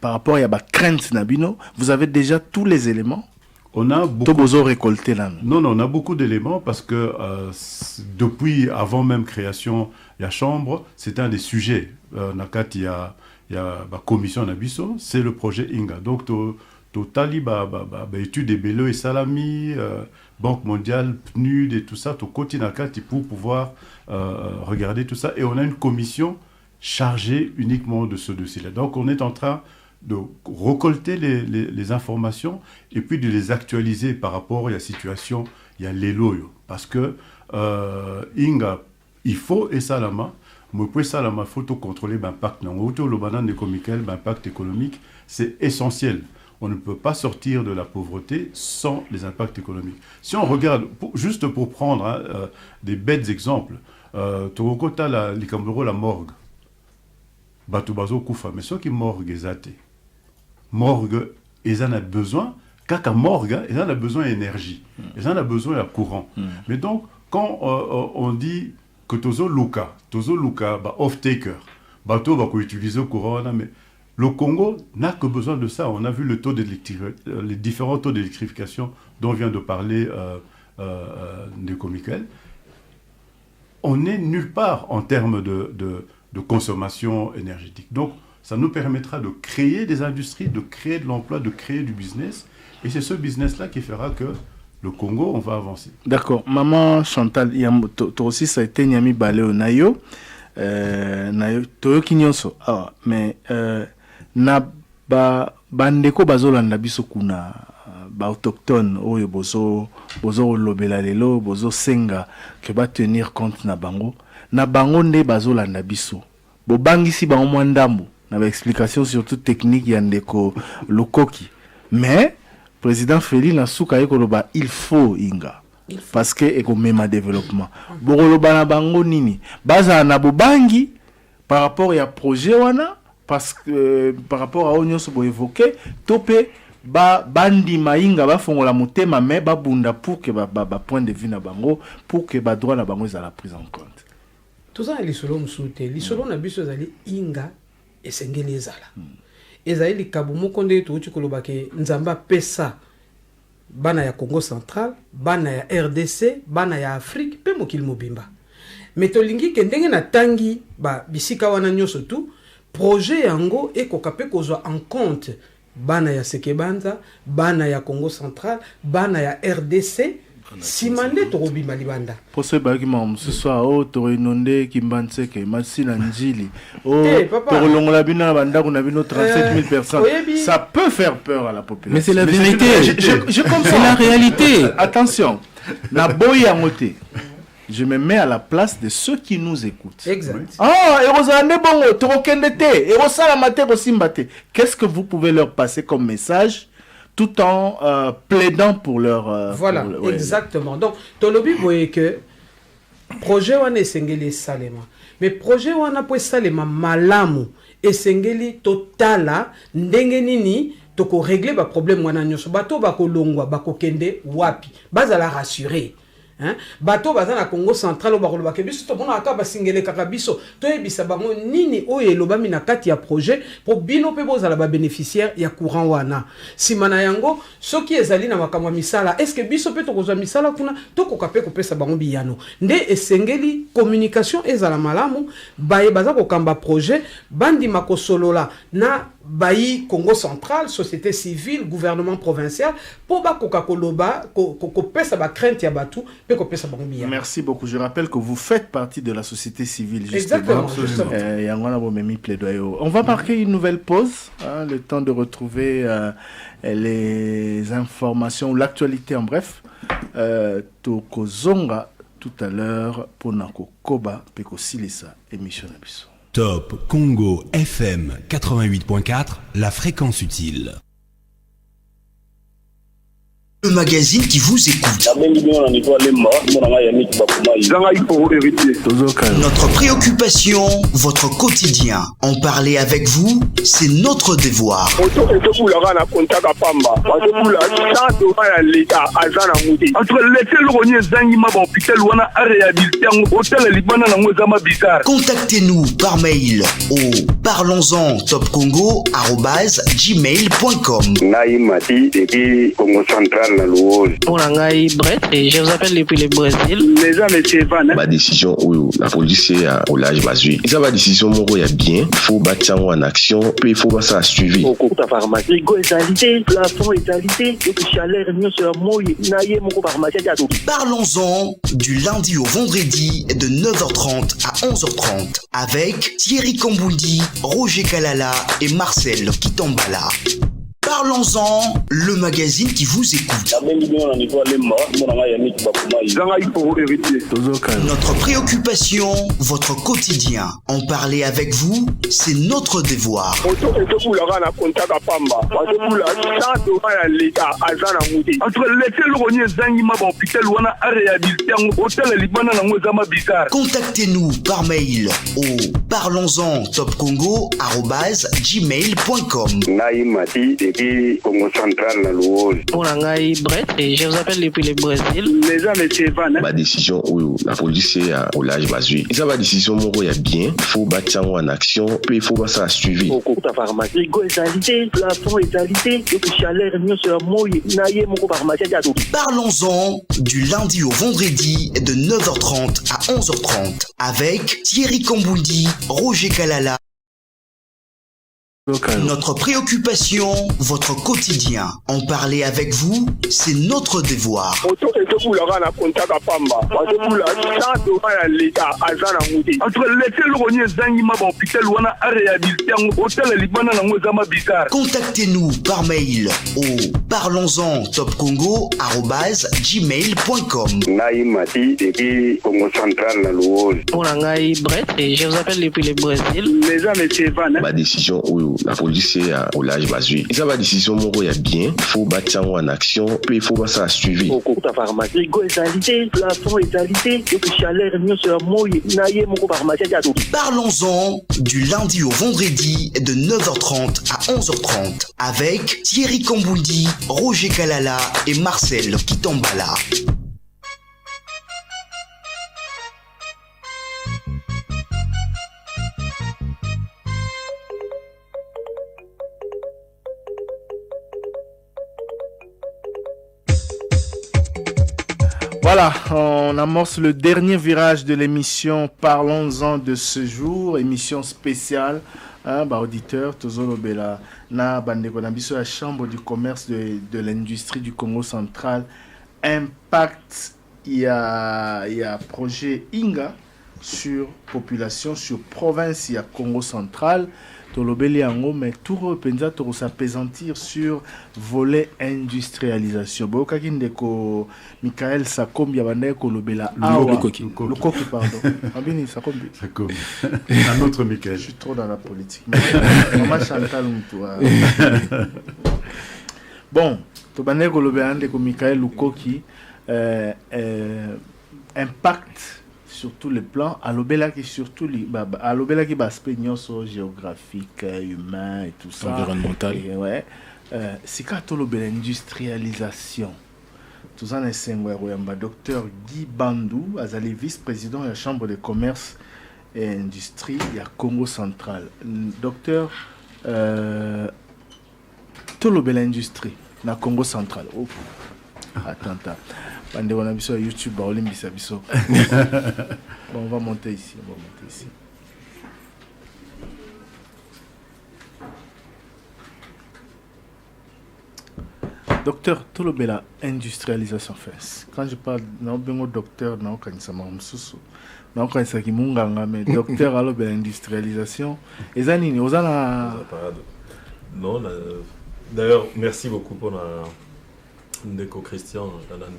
par rapport à ba crainte nabino, vous avez déjà tous les éléments. On a beaucoup récolté là. Non, on a beaucoup d'éléments parce que depuis avant même création il y a chambre, c'est un des sujets. Nakati il y a commission Nabiso, c'est le projet Inga. Donc totali étude des Bello et Salami, Banque mondiale, PNUD et tout ça, to côté Nakati pour pouvoir regarder tout ça et on a une commission chargée uniquement de ce dossier-là. Donc on est en train de récolter les informations et puis de les actualiser par rapport à la situation, il y a l'éloyo. Parce que Inga, il faut et salama, mais pour salama, il faut contrôler l'impact. L'impact économique, c'est essentiel. On ne peut pas sortir de la pauvreté sans les impacts économiques. Si on regarde, juste pour prendre des bêtes exemples, Torokota, la morgue. bato bazo kufa mais ceux qui morgue ezate morgue ils en a besoin kaka morgue ils en a besoin d'énergie ils en a besoin de courant mais donc quand on dit que tozo luka ba off taker bato va ko utiliser courant mais le Congo n'a que besoin de ça. On a vu le taux les différents taux d'électrification dont vient de parler Ndeko Michael. On n'est nulle part en termes de consommation énergétique. Donc, ça nous permettra de créer des industries, de créer de l'emploi, de créer du business. Et c'est ce business-là qui fera que le Congo, on va avancer. D'accord. Maman Chantal, toi aussi, ça a été Nyami Baleo Nayo. Nayo, Toyo Kinyonso. Ah, mais... na bandeko bazolanda biso kuna ba autochtone oyo bozo lobela lelo bozo senga ke ba tenir compte na bango nde bazolanda biso bo bangisi bango mwandambo na ba explication surtout technique ya ndeko lokoki mais président Félix Nasuka ekoloba il faut inga parce que ekomema développement bokoloba na bango nini baza na bobangi par rapport ya projet wana parce que par rapport à Onyo Sobo évoqué, topé bandi mainga ba fongola motema mais ba bunda pour que ba point de vue na bango pour que ba droit na bango za la prise en compte. Tout ça les solo msute, les solo na biso zali inga esengeli ezala. Ezali kabumo konde to chikoloba ke nzamba pesa bana ya Congo central, bana ya RDC, bana ya Afrique pe mokili mobimba. Metolingi ke ndenge na tangi ba bisika wana nyoso tu projet yango ekokape kozwa en compte bana ya Sekebanza, bana ya Congo central, bana ya RDC, simande torobima libanda. Procès bagimam ce soir o torinonde kimbanseke masina njili o torolongola bina banda kuna bino 37 000 personnes. Ça peut faire peur à la population. Mais c'est la vérité. Je comprends. C'est la réalité. Attention. Na boya ngote. Je me mets à la place de ceux qui nous écoutent. Exact. Ah, qu'est-ce que vous pouvez leur passer comme message tout en plaidant pour leur... voilà, pour, exactement. Donc, Tolobi voyez que projet wana esengeli salema. Mais projet wana po salema malamu esengeli totala ndenge nini toko régler ba problème wana nyoso bato bako longwa bako kende wapi bazala rassurer. Hein? Bato baza na Congo central o bakoloba ke biso to bona aka basingele kaka biso to ebisa bango nini oyo elobami na kati ya projet pour bino pe bozala ba bénéficiaire ya courant wana simana yango soki ezali na makamwa misala est-ce que biso pe to kozwa misala kuna to kokape kopesa bango biyano nde esengeli communication ezala malamu baye baza kokamba projet bandi makosolola na bayi Congo central société civile gouvernement provincial pour ba kokakoloba kopesa ba crainte ya batu. Merci beaucoup. Je rappelle que vous faites partie de la société civile. Exactement. On va marquer une nouvelle pause, le temps de retrouver les informations, l'actualité en bref. Tokozonga tout à l'heure pour Nako Koba Peko Silisa émission Abisso. Top Congo FM 88.4, la fréquence utile. Le magazine qui vous écoute. Notre préoccupation, votre quotidien. En parler avec vous, c'est notre devoir. Contactez-nous par mail au parlonsontopcongo@gmail.com. Pour Nangaï Brett, et je vous appelle depuis le Brésil. Les amis, c'est Van. Ma décision, oui, la police est au large basé. Ça va décision, mon il y a bien. Il faut battre en action, puis il faut pas ça suivre. Au cours de la pharmacie, les égalité, plafond égalité, et puis chaleur, mieux sur la mouille, naïe, mon pharmacie, à tout. Parlons-en du lundi au vendredi de 9h30 à 11h30 avec Thierry Kombundi, Roger Kalala et Marcel Kitambala. Parlons-en, le magazine qui vous écoute. Notre préoccupation, votre quotidien. En parler avec vous, c'est notre devoir. Contactez-nous par mail au parlonsentopcongo@gmail.com. Congo Central na Luozi. Pour Nangai Brett, et je vous appelle depuis le Brésil. Les gens de Sevan. Ma décision, oui, la police est au large basé. Et ça va décision, mon gars, il y a bien. Il faut battre en action, puis il faut pas ça suivi. Au cours de la pharmacie, rigo égalité, plafond égalité, le chaleur mieux sur moi, naïe mon pharmacie. Parlons-en du lundi au vendredi de 9h30 à 11h30 avec Thierry Kambundi, Roger Kalala. Notre préoccupation, votre quotidien. En parler avec vous, c'est notre devoir. Contactez-nous par mail au parlonsentopcongo@gmail.com. Congo Central na Luozi. Pour Nangai Brett, et je vous appelle depuis le Brésil. Les gens de Sevan. Ma décision, oui, la police est au large basé. Et ça va décision, mon gars, il y a bien. Il faut battre en action, puis il faut pas ça suivi. Au cours de la pharmacie, rigo égalité, plafond égalité, le chaleur mieux sur moi, naïe mon pharmacie. Parlons-en du lundi au vendredi de 9h30 à 11h30 avec Thierry Kambundi, Roger Kalala et Marcel Kitambala. Voilà, on amorce le dernier virage de l'émission Parlons-en de ce jour, émission spéciale, auditeur, Tozolo Bela, na bandeko na biso la Chambre du commerce de l'industrie du Congo central, impact, il y a projet Inga sur population, sur province, il y a Congo central, Tolobeli Ango, mais tout repenza to s'apaisantir sur volet industrialisation. Boka kindeko Michael Sakombi abandé ko lobela awa Lukoki pardon. Abini Sakombi. Sakombi. Un autre Michael. Je suis trop dans la politique. Maman Chantal Moutoua. Bon, to bandé ko lobela ndeko Michael Lukoki impact sur tous les plans, à l'obéla qui surtout à l'obéla qui aspect géographique, humain et tout ça, environnemental. Et, ouais, c'est quand l'obéla industrialisation. Tout ça est docteur Guy Bandou, azali vice-président de la Chambre de commerce et industrie à Congo central. Docteur, tout l'obéla industrie na Congo central. Oh. Attends. On a vu sur YouTube, on va monter ici. Docteur, tout le bel industrialisation fait. Quand je parle d'un docteur, non, quand ça m'a non, quand ça qui m'unganga, mais docteur, alors bel industrialisation. Et ça, ni aux non, d'ailleurs, merci beaucoup pour la. Ndeko Christian,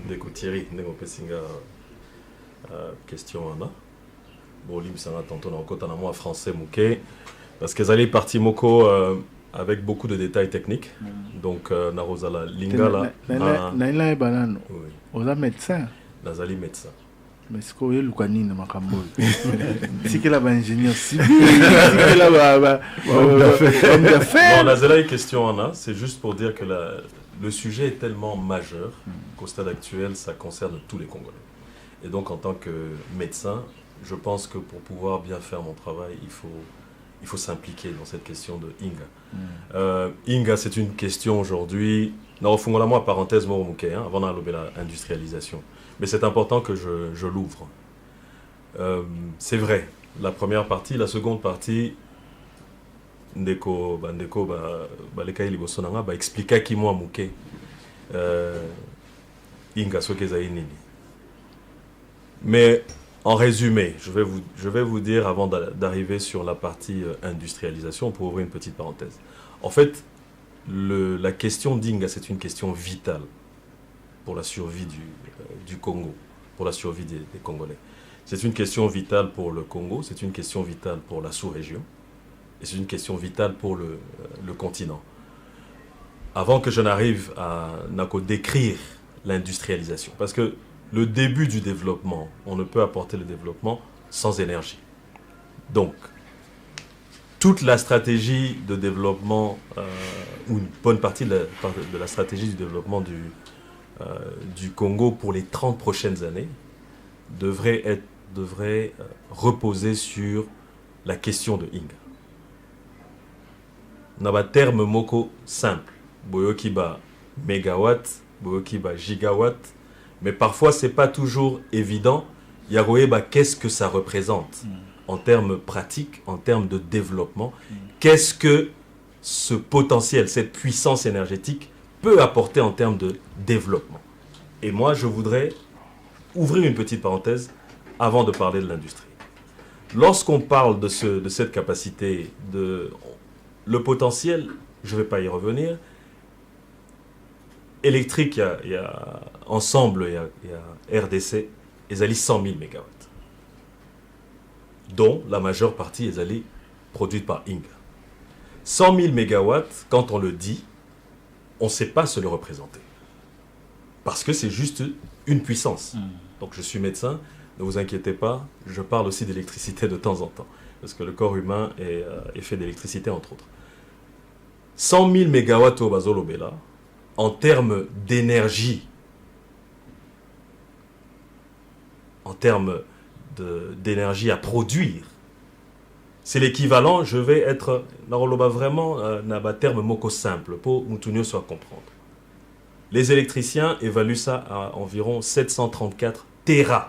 Ndeko Thierry, Ndeko Pessinga, question Anna. Bon, lim ça tantôt dans le côté en moi français mouké parce qu'ils allaient partir moko avec beaucoup de détails techniques. Donc narozala lingala. Naila banano. Oza médecin. Nazali médecin. Mais ce qu'on est l'ukani na makambo. Si qu'elle a un ingénieur civil, si qu'elle a homme d'affaires. Non, Nazala question Anna, c'est juste pour dire que le sujet est tellement majeur qu'au stade actuel, ça concerne tous les Congolais. Et donc, en tant que médecin, je pense que pour pouvoir bien faire mon travail, il faut s'impliquer dans cette question de Inga. Inga, c'est une question aujourd'hui... Non, moi, parenthèse, avant d'enlever l'industrialisation. Mais c'est important que je l'ouvre. C'est vrai, la première partie, la seconde partie... Ndeko baleka liboso nanga ba expliquer qui moi muke Inga sokeza nini. Mais en résumé, je vais vous dire avant d'arriver sur la partie industrialisation pour ouvrir une petite parenthèse. En fait, la question d'Inga, c'est une question vitale pour la survie du Congo, pour la survie des Congolais. C'est une question vitale pour le Congo, c'est une question vitale pour la sous-région, et c'est une question vitale pour le continent. Avant que je n'arrive à décrire l'industrialisation, parce que le début du développement, on ne peut apporter le développement sans énergie. Donc, toute la stratégie de développement, ou une bonne partie de la stratégie du développement du Congo pour les 30 prochaines années devrait reposer sur la question de Inga. On a un terme moko simple, boyoki ba mégawatt, boyoki ba gigawatt, mais parfois c'est pas toujours évident. Yaroé, qu'est-ce que ça représente en termes pratiques, en termes de développement? Qu'est-ce que ce potentiel, cette puissance énergétique peut apporter en termes de développement? Et moi, je voudrais ouvrir une petite parenthèse avant de parler de l'industrie. Lorsqu'on parle de cette capacité, le potentiel, je ne vais pas y revenir, électrique, il y a ensemble, il y a RDC, ils allaient 100 000 MW, dont la majeure partie est allée produite par Inga. 100 000 MW, quand on le dit, on ne sait pas se le représenter. Parce que c'est juste une puissance. Donc je suis médecin, ne vous inquiétez pas, je parle aussi d'électricité de temps en temps, parce que le corps humain est fait d'électricité, entre autres. 100 000 MW au Bazolobela, en termes d'énergie, en termes d'énergie à produire, c'est l'équivalent, je vais être, vraiment, un terme moko simple, pour Moutounio soit comprendre. Les électriciens évaluent ça à environ 734 TWh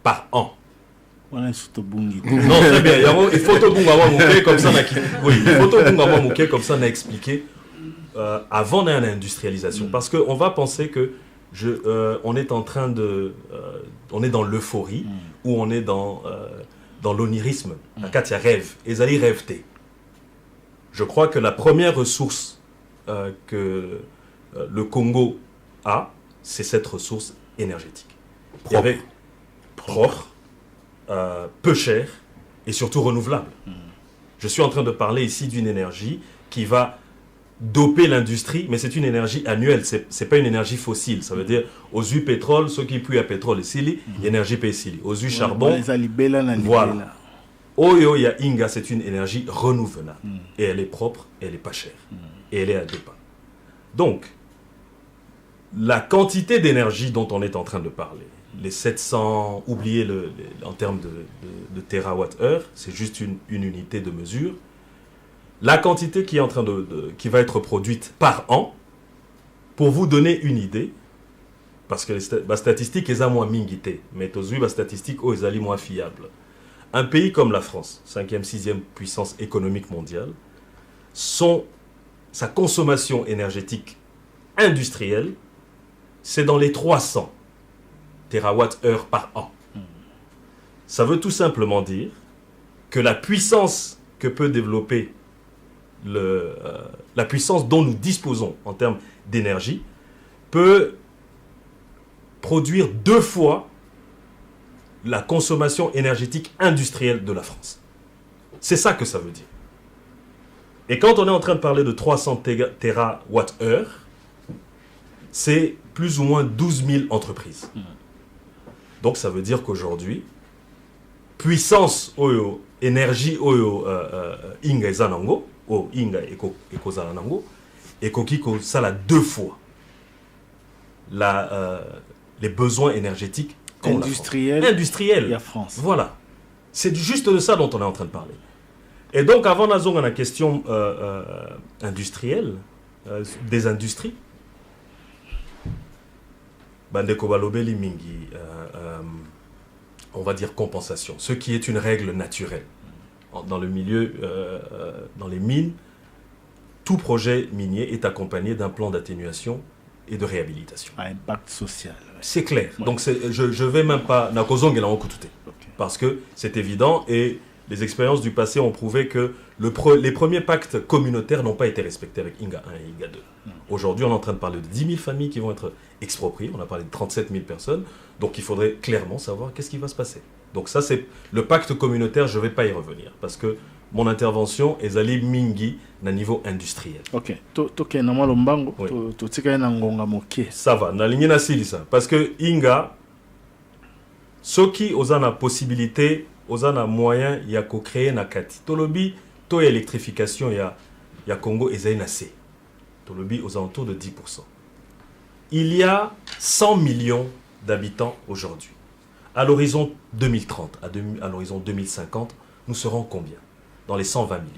par an. Non, très bien. Il faut comme ça, oui, il faut comme ça, on a expliqué avant l'industrialisation. Parce qu'on va penser que on est en train de, on est dans l'euphorie ou on est dans l'onirisme. Quand il y a rêve, et ils rêvent. Je crois que la première ressource que le Congo a, c'est cette ressource énergétique. Propre, peu cher et surtout renouvelable. Je suis en train de parler ici d'une énergie qui va doper l'industrie, mais c'est une énergie annuelle, c'est pas une énergie fossile. Ça veut dire, aux huiles pétrole, ceux qui puent à pétrole et sili, énergie pécile. Aux huiles charbon, voilà. Oyo ya Inga, c'est une énergie renouvelable. Et elle est propre, et elle est pas chère. Et elle est à 2 pas. Donc, la quantité d'énergie dont on est en train de parler, les 700, oubliez en termes de térawattheure, c'est juste une unité de mesure. La quantité qui est en train qui va être produite par an, pour vous donner une idée, parce que les statistiques sont moins mingité, mais les statistiques sont moins fiables. Un pays comme la France, 5e, 6e puissance économique mondiale, sa consommation énergétique industrielle, c'est dans les 300 TWh par an. Ça veut tout simplement dire que la puissance que peut développer la puissance dont nous disposons en termes d'énergie peut produire 2 fois la consommation énergétique industrielle de la France. C'est ça que ça veut dire. Et quand on est en train de parler de 300 TWh, c'est plus ou moins 12 000 entreprises. Donc ça veut dire qu'aujourd'hui, puissance oyo, énergie oyo inga ezanango, o inga eko zanango, eko kiko sala 2 fois les besoins énergétiques industriels. La France. Voilà. C'est juste de ça dont on est en train de parler. Et donc, avant la question industrielle, des industries, Bandeko Balobeli Mingi, on va dire compensation, ce qui est une règle naturelle. Dans le milieu, dans les mines, tout projet minier est accompagné d'un plan d'atténuation et de réhabilitation. Un impact social. Ouais. C'est clair. Ouais. Donc je ne vais même pas... Parce que c'est évident et les expériences du passé ont prouvé que les premiers pactes communautaires n'ont pas été respectés avec Inga 1 et Inga 2. Aujourd'hui, on est en train de parler de 10 000 familles qui vont être expropriées. On a parlé de 37 000 personnes. Donc, il faudrait clairement savoir qu'est-ce qui va se passer. Donc, ça, c'est le pacte communautaire. Je ne vais pas y revenir parce que mon intervention est allée mingi na niveau industriel. Ok. Ça va. Na ligne na silisa. Parce que Inga, ceux qui ont la possibilité, ont la moyen, il y a qu'à créer na kati. Tolobi, to électrification, il y a Congo et Zainase. Tolobi aux alentours de 10%. Il y a 100 millions d'habitants aujourd'hui. À l'horizon 2030, à l'horizon 2050, nous serons combien? Dans les 120 millions.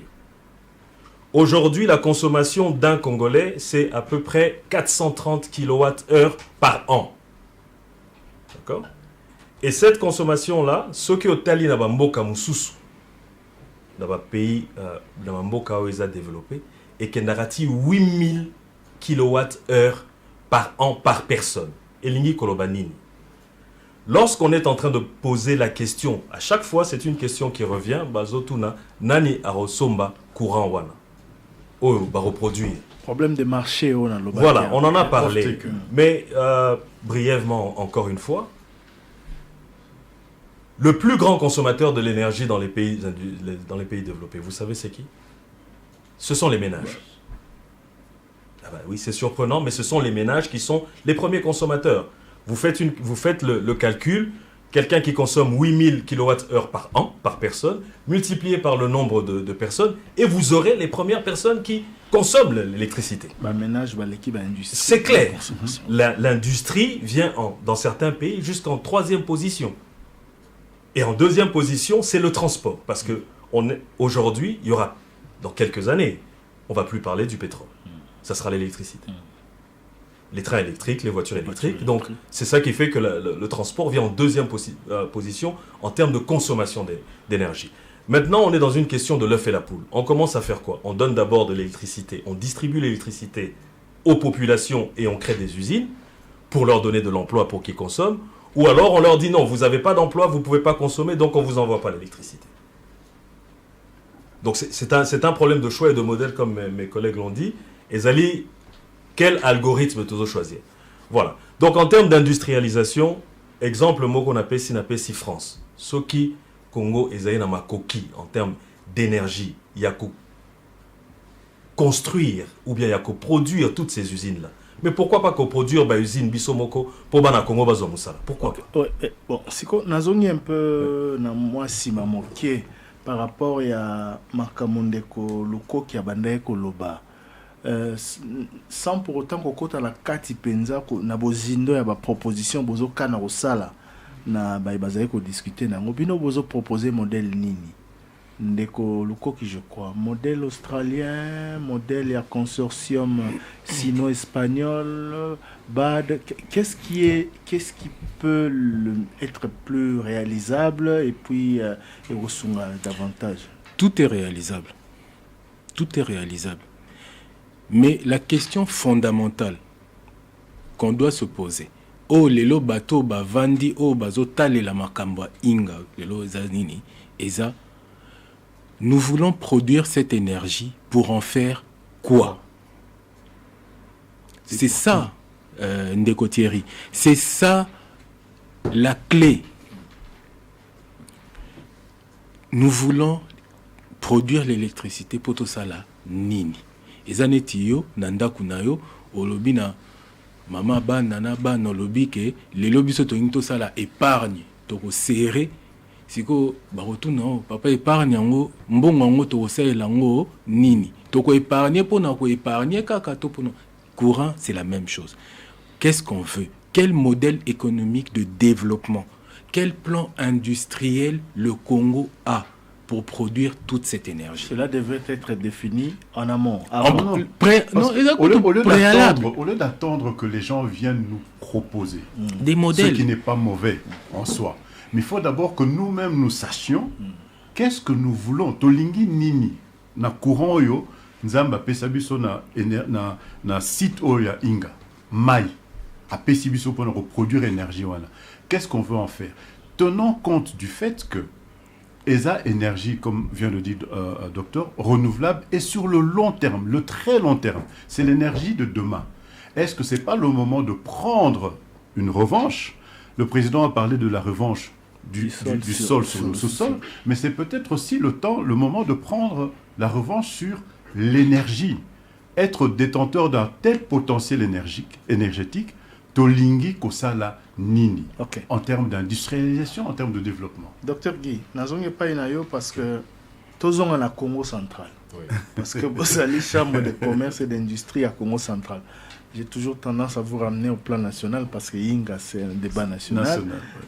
Aujourd'hui, la consommation d'un Congolais, c'est à peu près 430 kWh par an. D'accord? Et cette consommation-là, ceux qui ont tali na mboka mususu, dans le pays, dans mboka où ils ont développé, et qui n'a 8000 kWh par an par personne. Et l'ingui kolobanini. Lorsqu'on est en train de poser la question, à chaque fois c'est une question qui revient, bazotuna nani arosomba courant wana. Oh, ba reproduire. Problème de marché on a Voilà, on en a parlé. Mais brièvement encore une fois, le plus grand consommateur de l'énergie dans les pays développés, vous savez c'est qui? Ce sont les ménages. Ah bah oui, c'est surprenant, mais ce sont les ménages qui sont les premiers consommateurs. Vous faites le calcul, quelqu'un qui consomme 8000 kWh par an, par personne, multiplié par le nombre de personnes, et vous aurez les premières personnes qui consomment l'électricité. C'est clair. L'industrie vient, dans certains pays, jusqu'en 3e position. Et en 2e position, c'est le transport. Parce que aujourd'hui, il y aura, dans quelques années, on ne va plus parler du pétrole. Ça sera l'électricité. Les trains électriques, les voitures électriques. Donc, c'est ça qui fait que le transport vient en 2e position en termes de consommation d'énergie. Maintenant, on est dans une question de l'œuf et la poule. On commence à faire quoi? On donne d'abord de l'électricité. On distribue l'électricité aux populations et on crée des usines pour leur donner de l'emploi pour qu'ils consomment. Ou alors, on leur dit non, vous n'avez pas d'emploi, vous ne pouvez pas consommer, donc on ne vous envoie pas l'électricité. Donc, c'est un problème de choix et de modèle, comme mes collègues l'ont dit. Et Zali, quel algorithme tu choisir? Voilà. Donc, en termes d'industrialisation, exemple, mot qu'on appelle si France. Ce qui, Congo, et Zaïna ma coquille, en termes d'énergie, il y a qu'à construire, ou bien il y a qu'à produire toutes ces usines-là. Mais pourquoi pas qu'on produire une usine Bissomoko pour Bana Congo Bazomusala? Pourquoi pas? Bon, si on a un peu, moi, si ma moquée, par rapport à Makamondeko, Luko, qui a bandé Koloba. Sans pour autant qu'on compte à la carte penza na bozindo ya ba proposition bozo kana osala na ba bazali ko discuter na ngobino bozo proposer modèle nini ndeko luko qui je crois modèle australien modèle ya consortium sino-espagnol BAD qu'est-ce qui peut être plus réalisable et puis et osunga davantage? Tout est réalisable. Mais la question fondamentale qu'on doit se poser, lelo bato ba vandi bazo tale la makamba inga lelo zanini eza, nous voulons produire cette énergie pour en faire quoi? C'est ça, Ndeko Thierry, c'est ça la clé. Nous voulons produire l'électricité pour tout ça là nini. Ezanetiyo nanda kunayo olobi na mama bana na bana olobi ke lelo biso to into sala épargne to ko serrer siko barotu na papa épargne ngo mbongo ngo to sala ngo nini to ko épargner pour na ko épargner kaka to pour courant. C'est la même chose. Qu'est-ce qu'on veut? Quel modèle économique de développement, quel plan industriel le Congo a pour produire toute cette énergie? Cela devrait être défini en amont. Au lieu d'attendre que les gens viennent nous proposer des modèles, ce qui n'est pas mauvais en soi. Mais il faut d'abord que nous-mêmes nous sachions qu'est-ce que nous voulons. Tolingi nini na courant yo nzamba pesa biso na site oya inga mai a pesa biso pour reproduire énergie wana. Qu'est-ce qu'on veut en faire? Tenons compte du fait que ESA énergie, comme vient de dire docteur, renouvelable et sur le long terme, le très long terme. C'est l'énergie de demain. Est-ce que ce n'est pas le moment de prendre une revanche? Le président a parlé de la revanche du sol sur le sous-sol, mais c'est peut-être aussi le moment de prendre la revanche sur l'énergie. Être détenteur d'un tel potentiel énergétique, tolingi kosala nini, en termes d'industrialisation, en termes de développement. Docteur Guy, n'avons pas une parce que tous on a Congo central. Oui. Parce que vous allez chambre de commerce et d'industrie à Congo central. J'ai toujours tendance à vous ramener au plan national parce que Inga c'est un débat national.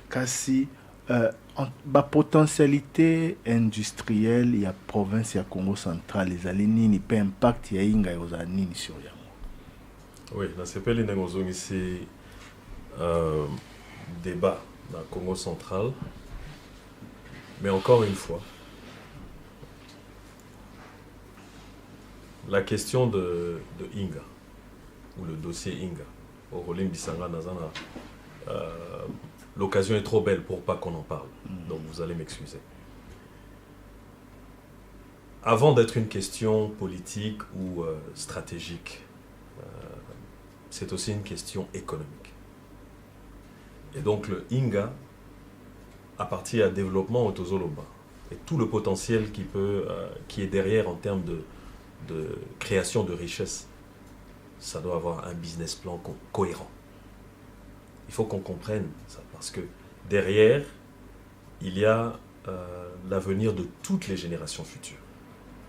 Kasi la potentialité industrielle, il y a province, il y a Congo central, les alénines, peu impact, il y a Inga et aux alénines sur Yango. Oui, la CPL est ici débat dans le Congo central, mais encore une fois, la question de Inga, ou le dossier Inga, au Rolim Bissanga Nazana, l'occasion est trop belle pour pas qu'on en parle, donc vous allez m'excuser. Avant d'être une question politique ou stratégique, c'est aussi une question économique. Et donc le Inga appartient à développement au Tozoloba. Et tout le potentiel qui est derrière en termes de création de richesse, ça doit avoir un business plan cohérent. Il faut qu'on comprenne ça, parce que derrière, il y a l'avenir de toutes les générations futures.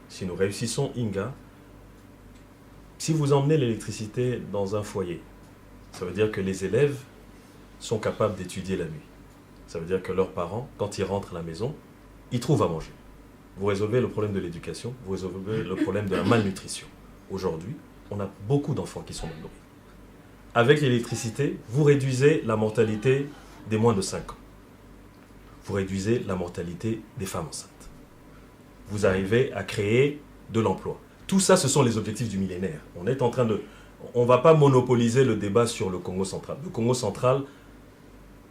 Si nous réussissons Inga, si vous emmenez l'électricité dans un foyer, ça veut dire que les élèves sont capables d'étudier la nuit. Ça veut dire que leurs parents, quand ils rentrent à la maison, ils trouvent à manger. Vous résolvez le problème de l'éducation, vous résolvez le problème de la malnutrition. Aujourd'hui, on a beaucoup d'enfants qui sont malnourris. Avec l'électricité, vous réduisez la mortalité des moins de 5 ans. Vous réduisez la mortalité des femmes enceintes. Vous arrivez à créer de l'emploi. Tout ça, ce sont les objectifs du millénaire. On ne va pas monopoliser le débat sur le Congo central. Le Congo central,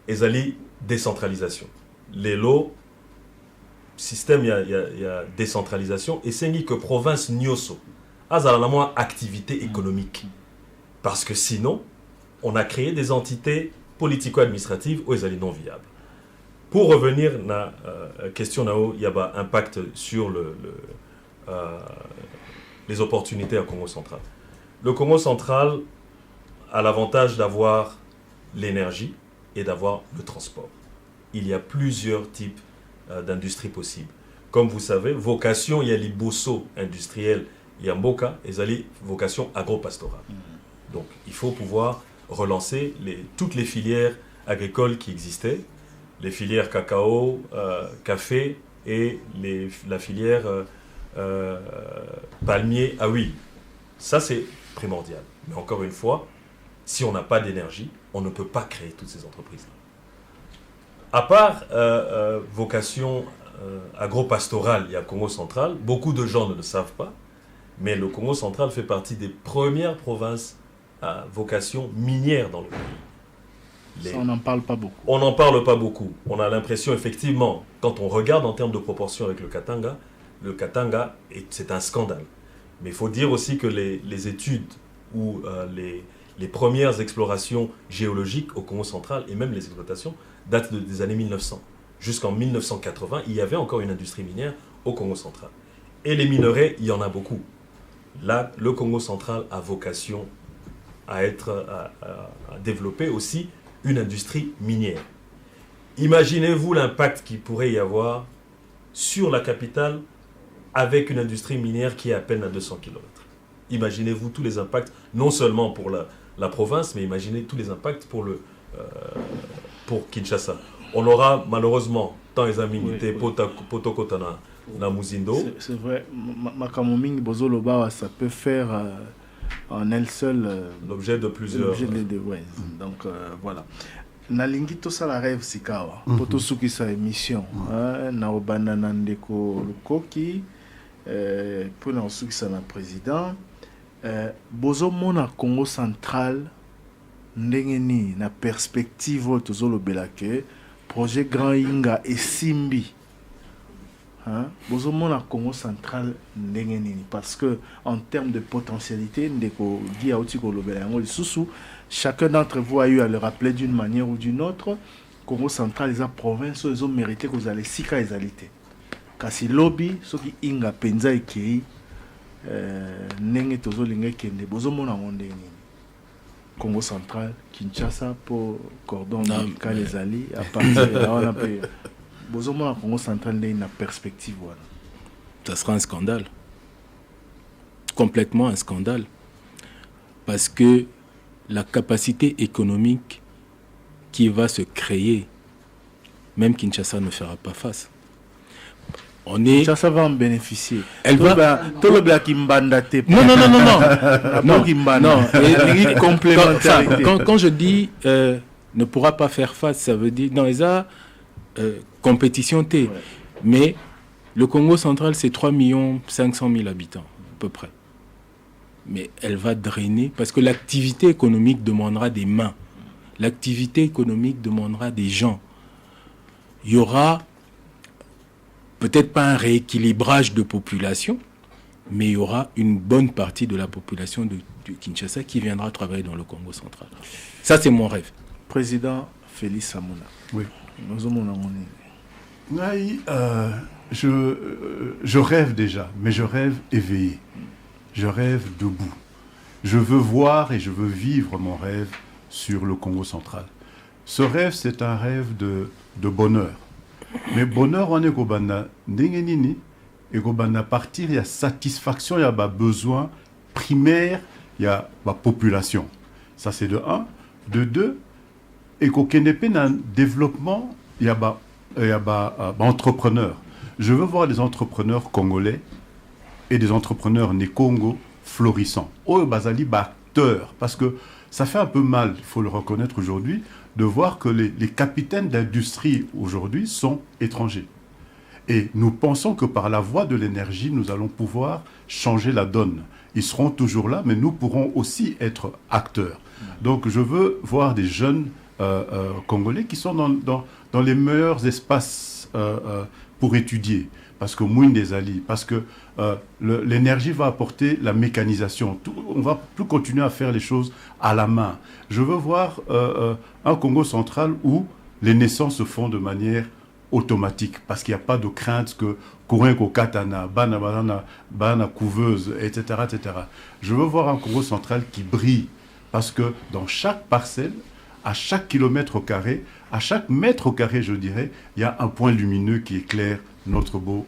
ezali décentralisation. Les lots, système, il y a décentralisation. Et c'est que province Nyoso a la moins activité économique. Parce que sinon, on a créé des entités politico-administratives où ezali non viables. Pour revenir à la question, il y a un impact sur les opportunités à Congo central. Le Congo central a l'avantage d'avoir l'énergie et d'avoir le transport. Il y a plusieurs types d'industries possibles. Comme vous savez, vocation, il y a les bosso industriels, il y a Mboka, et il y a vocation agro-pastorale. Donc, il faut pouvoir relancer toutes les filières agricoles qui existaient, les filières cacao, café et la filière palmier à huile. Ça, c'est primordial. Mais encore une fois, si on n'a pas d'énergie, on ne peut pas créer toutes ces entreprises-là. À part vocation agro-pastorale, il y a Congo central. Beaucoup de gens ne le savent pas, mais le Congo central fait partie des premières provinces à vocation minière dans le pays. On n'en parle pas beaucoup. On n'en parle pas beaucoup. On a l'impression, effectivement, quand on regarde en termes de proportion avec le Katanga, c'est un scandale. Mais il faut dire aussi que les études ou les premières explorations géologiques au Congo central, et même les exploitations, datent des années 1900. Jusqu'en 1980, il y avait encore une industrie minière au Congo central. Et les minerais, il y en a beaucoup. Là, le Congo central a vocation à développer aussi une industrie minière. Imaginez-vous l'impact qu'il pourrait y avoir sur la capitale avec une industrie minière qui est à peine à 200 km. Imaginez-vous tous les impacts, non seulement pour la province, mais imaginez tous les impacts pour Kinshasa. On aura malheureusement tant les aménités potokotana na Muzindo. C'est vrai, Makamoming Bozoloba, ça peut faire en elle seule l'objet de plusieurs. Donc voilà. Nalingi to sala rêve sikawa. Poto suki sa émission. Na obana nandeko lukoki. Pour na suki sa na président. Bozo mona Congo central. Ndengeni na perspective tozolo belake. Projet Grand Inga et Simbi. bozomona Congo central ndenge nini parce que en termes de potentialité ndeko Guy auti ko lobela yango lisusu chacun d'entre vous a eu à le rappeler d'une manière ou d'une autre. Congo central les provinces ils ont mérité que vous allez sika ezalité kasi lobby soki inga penza ekei ndenge tozolinga kende bozomona ndenge nini Congo central Kinshasa pour cordon ombilical ezali à partir de là on peut bozomona Congo central ndenge na perspective wana. Ça sera un scandale, complètement un scandale, parce que la capacité économique qui va se créer, même Kinshasa ne fera pas face. Kinshasa va en bénéficier. Elle va. Quand je dis ne pourra pas faire face, ça veut dire dans les compétition T. Ouais. Mais le Congo central, c'est 3 500 000 habitants, à peu près. Mais elle va drainer, parce que l'activité économique demandera des mains. L'activité économique demandera des gens. Il y aura peut-être pas un rééquilibrage de population, mais il y aura une bonne partie de la population de Kinshasa qui viendra travailler dans le Congo central. Ça, c'est mon rêve. Président Félix Samuna. Oui. Je rêve déjà, mais je rêve éveillé. Je rêve debout. Je veux voir et je veux vivre mon rêve sur le Congo central. Ce rêve, c'est un rêve de bonheur. Mais bonheur, on est gobana ndengenini et gobana partir, il y a satisfaction, il y a besoin primaire, il y a population. Ça, c'est de 1. De 2, et qu'au Kenepe, dans le développement, il y a entrepreneurs. Je veux voir des entrepreneurs congolais et des entrepreneurs né-Congo florissants. Oh, bazali acteurs, parce que ça fait un peu mal, il faut le reconnaître aujourd'hui, de voir que les capitaines d'industrie aujourd'hui sont étrangers. Et nous pensons que par la voie de l'énergie, nous allons pouvoir changer la donne. Ils seront toujours là, mais nous pourrons aussi être acteurs. Donc je veux voir des jeunes Congolais qui sont dans les meilleurs espaces pour étudier. Parce que Mouine des Ali, parce que l'énergie va apporter la mécanisation. On va plus continuer à faire les choses à la main. Je veux voir un Congo central où les naissances se font de manière automatique, parce qu'il n'y a pas de crainte que Kourenko Katana, Bana couveuse, etc., etc. Je veux voir un Congo central qui brille, parce que dans chaque parcelle, à chaque kilomètre carré, à chaque mètre carré, je dirais, il y a un point lumineux qui éclaire notre beau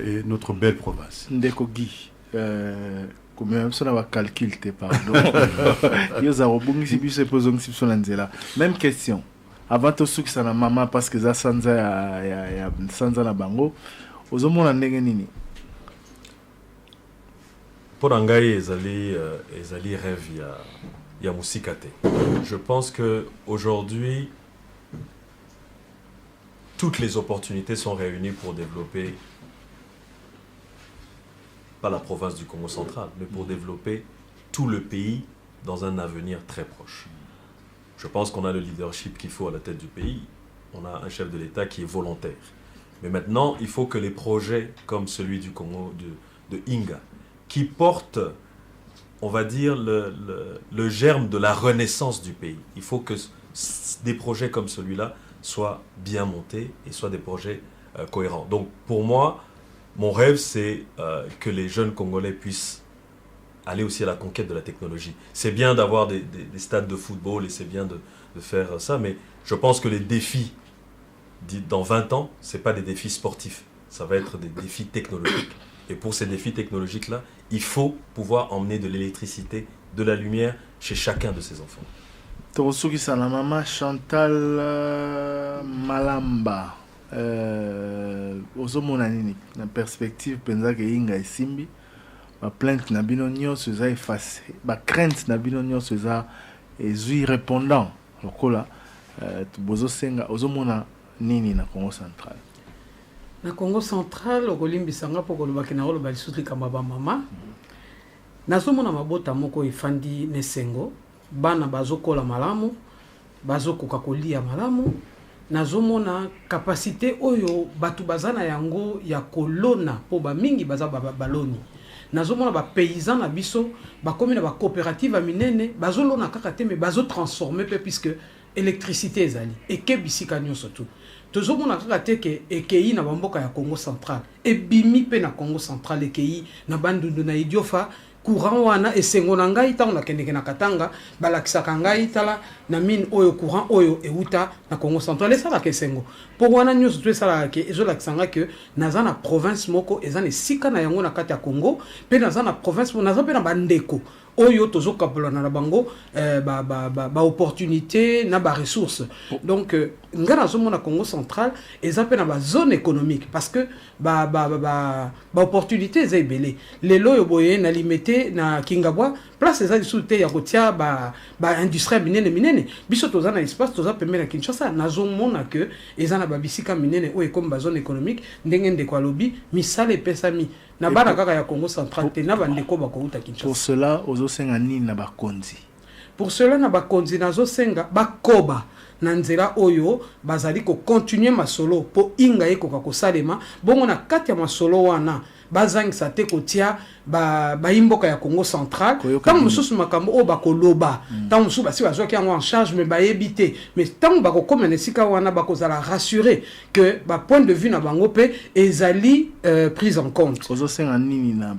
et notre belle province. Ndeko Guy, comme ça va calculer, pardon. Même question. Avant tout ce qui s'en a maman parce que ça sanza ya sanza na bango, ozomona ndenge nini. Pour Angaï ezali rêve ya musikate. Je pense que aujourd'hui toutes les opportunités sont réunies pour développer pas la province du Congo central, mais pour développer tout le pays dans un avenir très proche. Je pense qu'on a le leadership qu'il faut à la tête du pays. On a un chef de l'État qui est volontaire. Mais maintenant, il faut que les projets comme celui du Congo, de Inga, qui portent, on va dire, le germe de la renaissance du pays. Il faut que des projets comme celui-là soient bien montés et soient des projets cohérents. Donc, pour moi, mon rêve, c'est que les jeunes Congolais puissent aller aussi à la conquête de la technologie. C'est bien d'avoir des stades de football et c'est bien de faire ça, mais je pense que les défis dans 20 ans, ce n'est pas des défis sportifs, ça va être des défis technologiques. Et pour ces défis technologiques-là, il faut pouvoir emmener de l'électricité, de la lumière chez chacun de ces enfants. Torosuki Salamama, Chantal Malamba, Ozomona nini, na perspective penza ke Inga Simbi, ma plainte na bino nyonso eza effacé, ba crainte na bino nyonso eza ezui répondant lokola bozo senga ozomona nini na Congo central. Na Congo central okolimbisanga poko lobaki na oloba lisusu likamba ba mama. Nazomona mabota moko efandi nesengo, bana bazokola malamu, bazokoka kolia malamu, nazomona capacité oyo batu bazana yango ya kolona po ba mingi baza baloni nazomona ba paysan na biso ba komi na ba coopérative minene bazolona kaka te mais bazo transformer pe puisque électricité ezali eke bisika nyonso tout tozomona kaka te ke ekei na bamboka ya Congo central ebimi pe na Congo central ekei na bandundu na idiofa courant wana esengo na ngai tango nakendeke na Katanga balakisaka ngai tala na mine oyo courant oyo euta na Congo central esalaka esengo po wana nyonso to esalaka ke ezolakisa ngai ke naza na province moko eza na esika na yango na kati ya Congo pe naza na province naza pe na bandeko oyo tozokapolana na bango ba opportunité na ba ressources donc nga nazomona Congo central eza pe na ba zone économique parce que ba opportunité eza ebele lelo yo boye na limité na Kingabwa place eza disute ya kotia ba industrie minene biso toza na espace toza pembe na Kinshasa nazomona que eza na ba bisika minene oyo comme ba zone économique ndenge ndeko alobi misala epesami na bana kaka ya Congo central te na bandeko bakouta Kinshasa. Pour cela ozosenga nini na bakonzi? Pour cela na bakonzi nazosenga bakoba na nzela oyo bazali ko continuer masolo po inga ekoka kosalema bongo na kati ya masolo wana bazangisa te kotia ba imboka ya Congo central tant mususu makambo o bakoloba tant mususu basi bazwaki yango en charge mais bayebite mais tant bakokoma na sika wana bakozala rassurer que ba point de vue na bango pe ezali prise en compte. Ozosenga nini na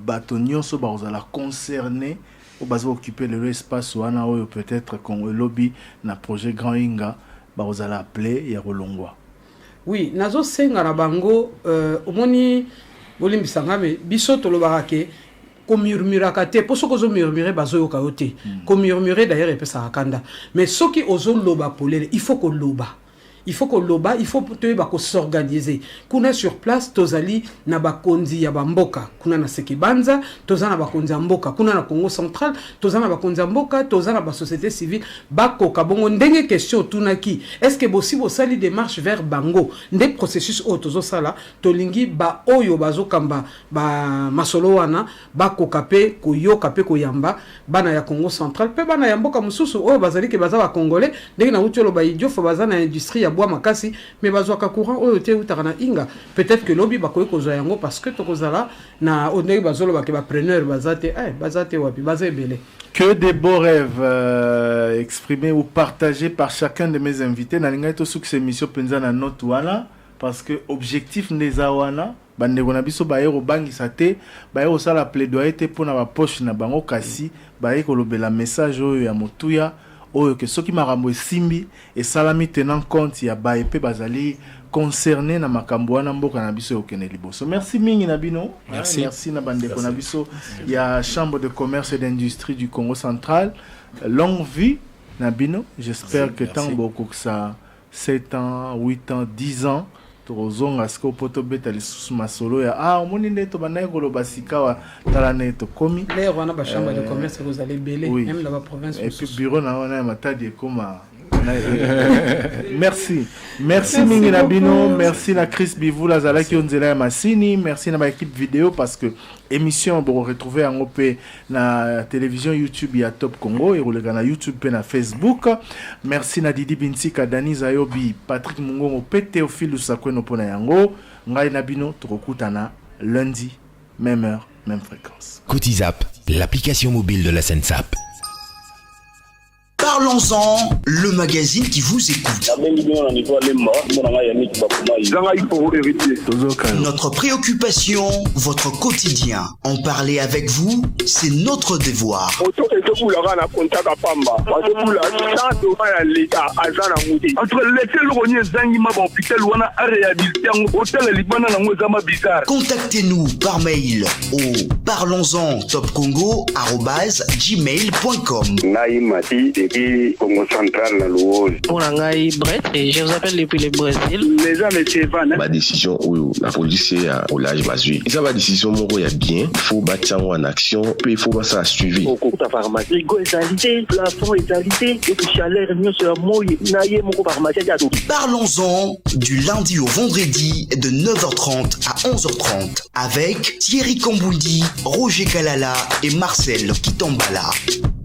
bato nyonso bazala concerné ou bazo occuper l'espace wana oyo peut-être qu'on lobby na projet Grand Inga bazala appeler ya Rolongwa? Oui, nazo senga na bango omoni bolimbisanga me biso tolobaka ke ko murmuraka te po soko zo murmurer bazo yoka yote ko murmurer d'ailleurs epesa kanda mais soki ozo loba polele il faut ko loba il faut que loba il faut que s'organiser kuna sur place tozali na bakonzi ya bamboka kuna na Sekibanza tozana na bakonzi ya mboka kuna na Congo central tozana na bakonzi ya mboka tozana ba société civile bakoka bongo ndenge question tunaki est-ce que possible sali démarche vers bango nde processus o tozo sala tolingi ba oyo bazokamba ba masolo wana bakoka pe koyoka pe koyamba bana ya Congo central pe bana ya mboka mususu oyo bazali ke baza ba congolais ndenge na utolo ba idiofa baza na industrie ya bois makasi mais bazwaka courant oyo te utaka inga peut-être que lobby bakoyi kozwa yango parce que tokozala na ondenge bazolo ba preneur bazate wapi bazebele. Que des beaux rêves exprimés ou partagés par chacun de mes invités na linga to succès émission penza na note wana parce que objectif ndeza wana bandeko na biso bayero bangisa te bayero sala plaidoyer te pona ba poche na bango kasi bayeko lobela message oyo ya motuya oyo que soki makambo esimbi et salami tenant compte ya baepe bazali concerné na makambo wana mboka na biso okene liboso. Merci mingi na bino. Merci na bandeko na biso ya chambre de commerce et d'industrie du Congo central. Longue vie na bino. J'espère que tant beaucoup que ça 7 ans, 8 ans, 10 ans tozonga sko poto beta lisusu masolo ya omoni ndeto banaye koloba sikawa tala neto komi les wana ba chambre de commerce vous allez belé même dans la province et puis bureau na wana matadi koma merci mingi na bino, merci na Chris Bivula zalaki onzela ya masini, merci na ba équipe vidéo parce que émission bon retrouver en OP na télévision YouTube ya Top Congo et rouleka na YouTube pe na Facebook. Merci na Didi Binsika, Dani Zayobi, Patrick Mungongo, Théophile Lusakweno pona yango. Ngai na bino tokokutana lundi même heure même fréquence. Cotizap, l'application mobile de la SENSAP. Parlons-en, le magazine qui vous écoute. Notre préoccupation, votre quotidien. En parler avec vous, c'est notre devoir. Contactez-nous par mail au parlonsen-topcongo@gmail.com. Congo central la louose. Pour Nangai Brett et je vous appelle depuis le Brésil. Les gens de Sévan. Ma décision où la police est au large basui. Ça va décision mon il y a bien, faut battre en action, puis il faut pas ça suivi. Au cours de la pharmacie, rigo égalité, plafond égalité, et puis chaleur mieux sur la mouille, naïe mon pharmacie à tout. Parlons-en du lundi au vendredi de 9h30 à 11h30 avec Thierry Kamboundi, Roger Kalala et Marcel Kitambala.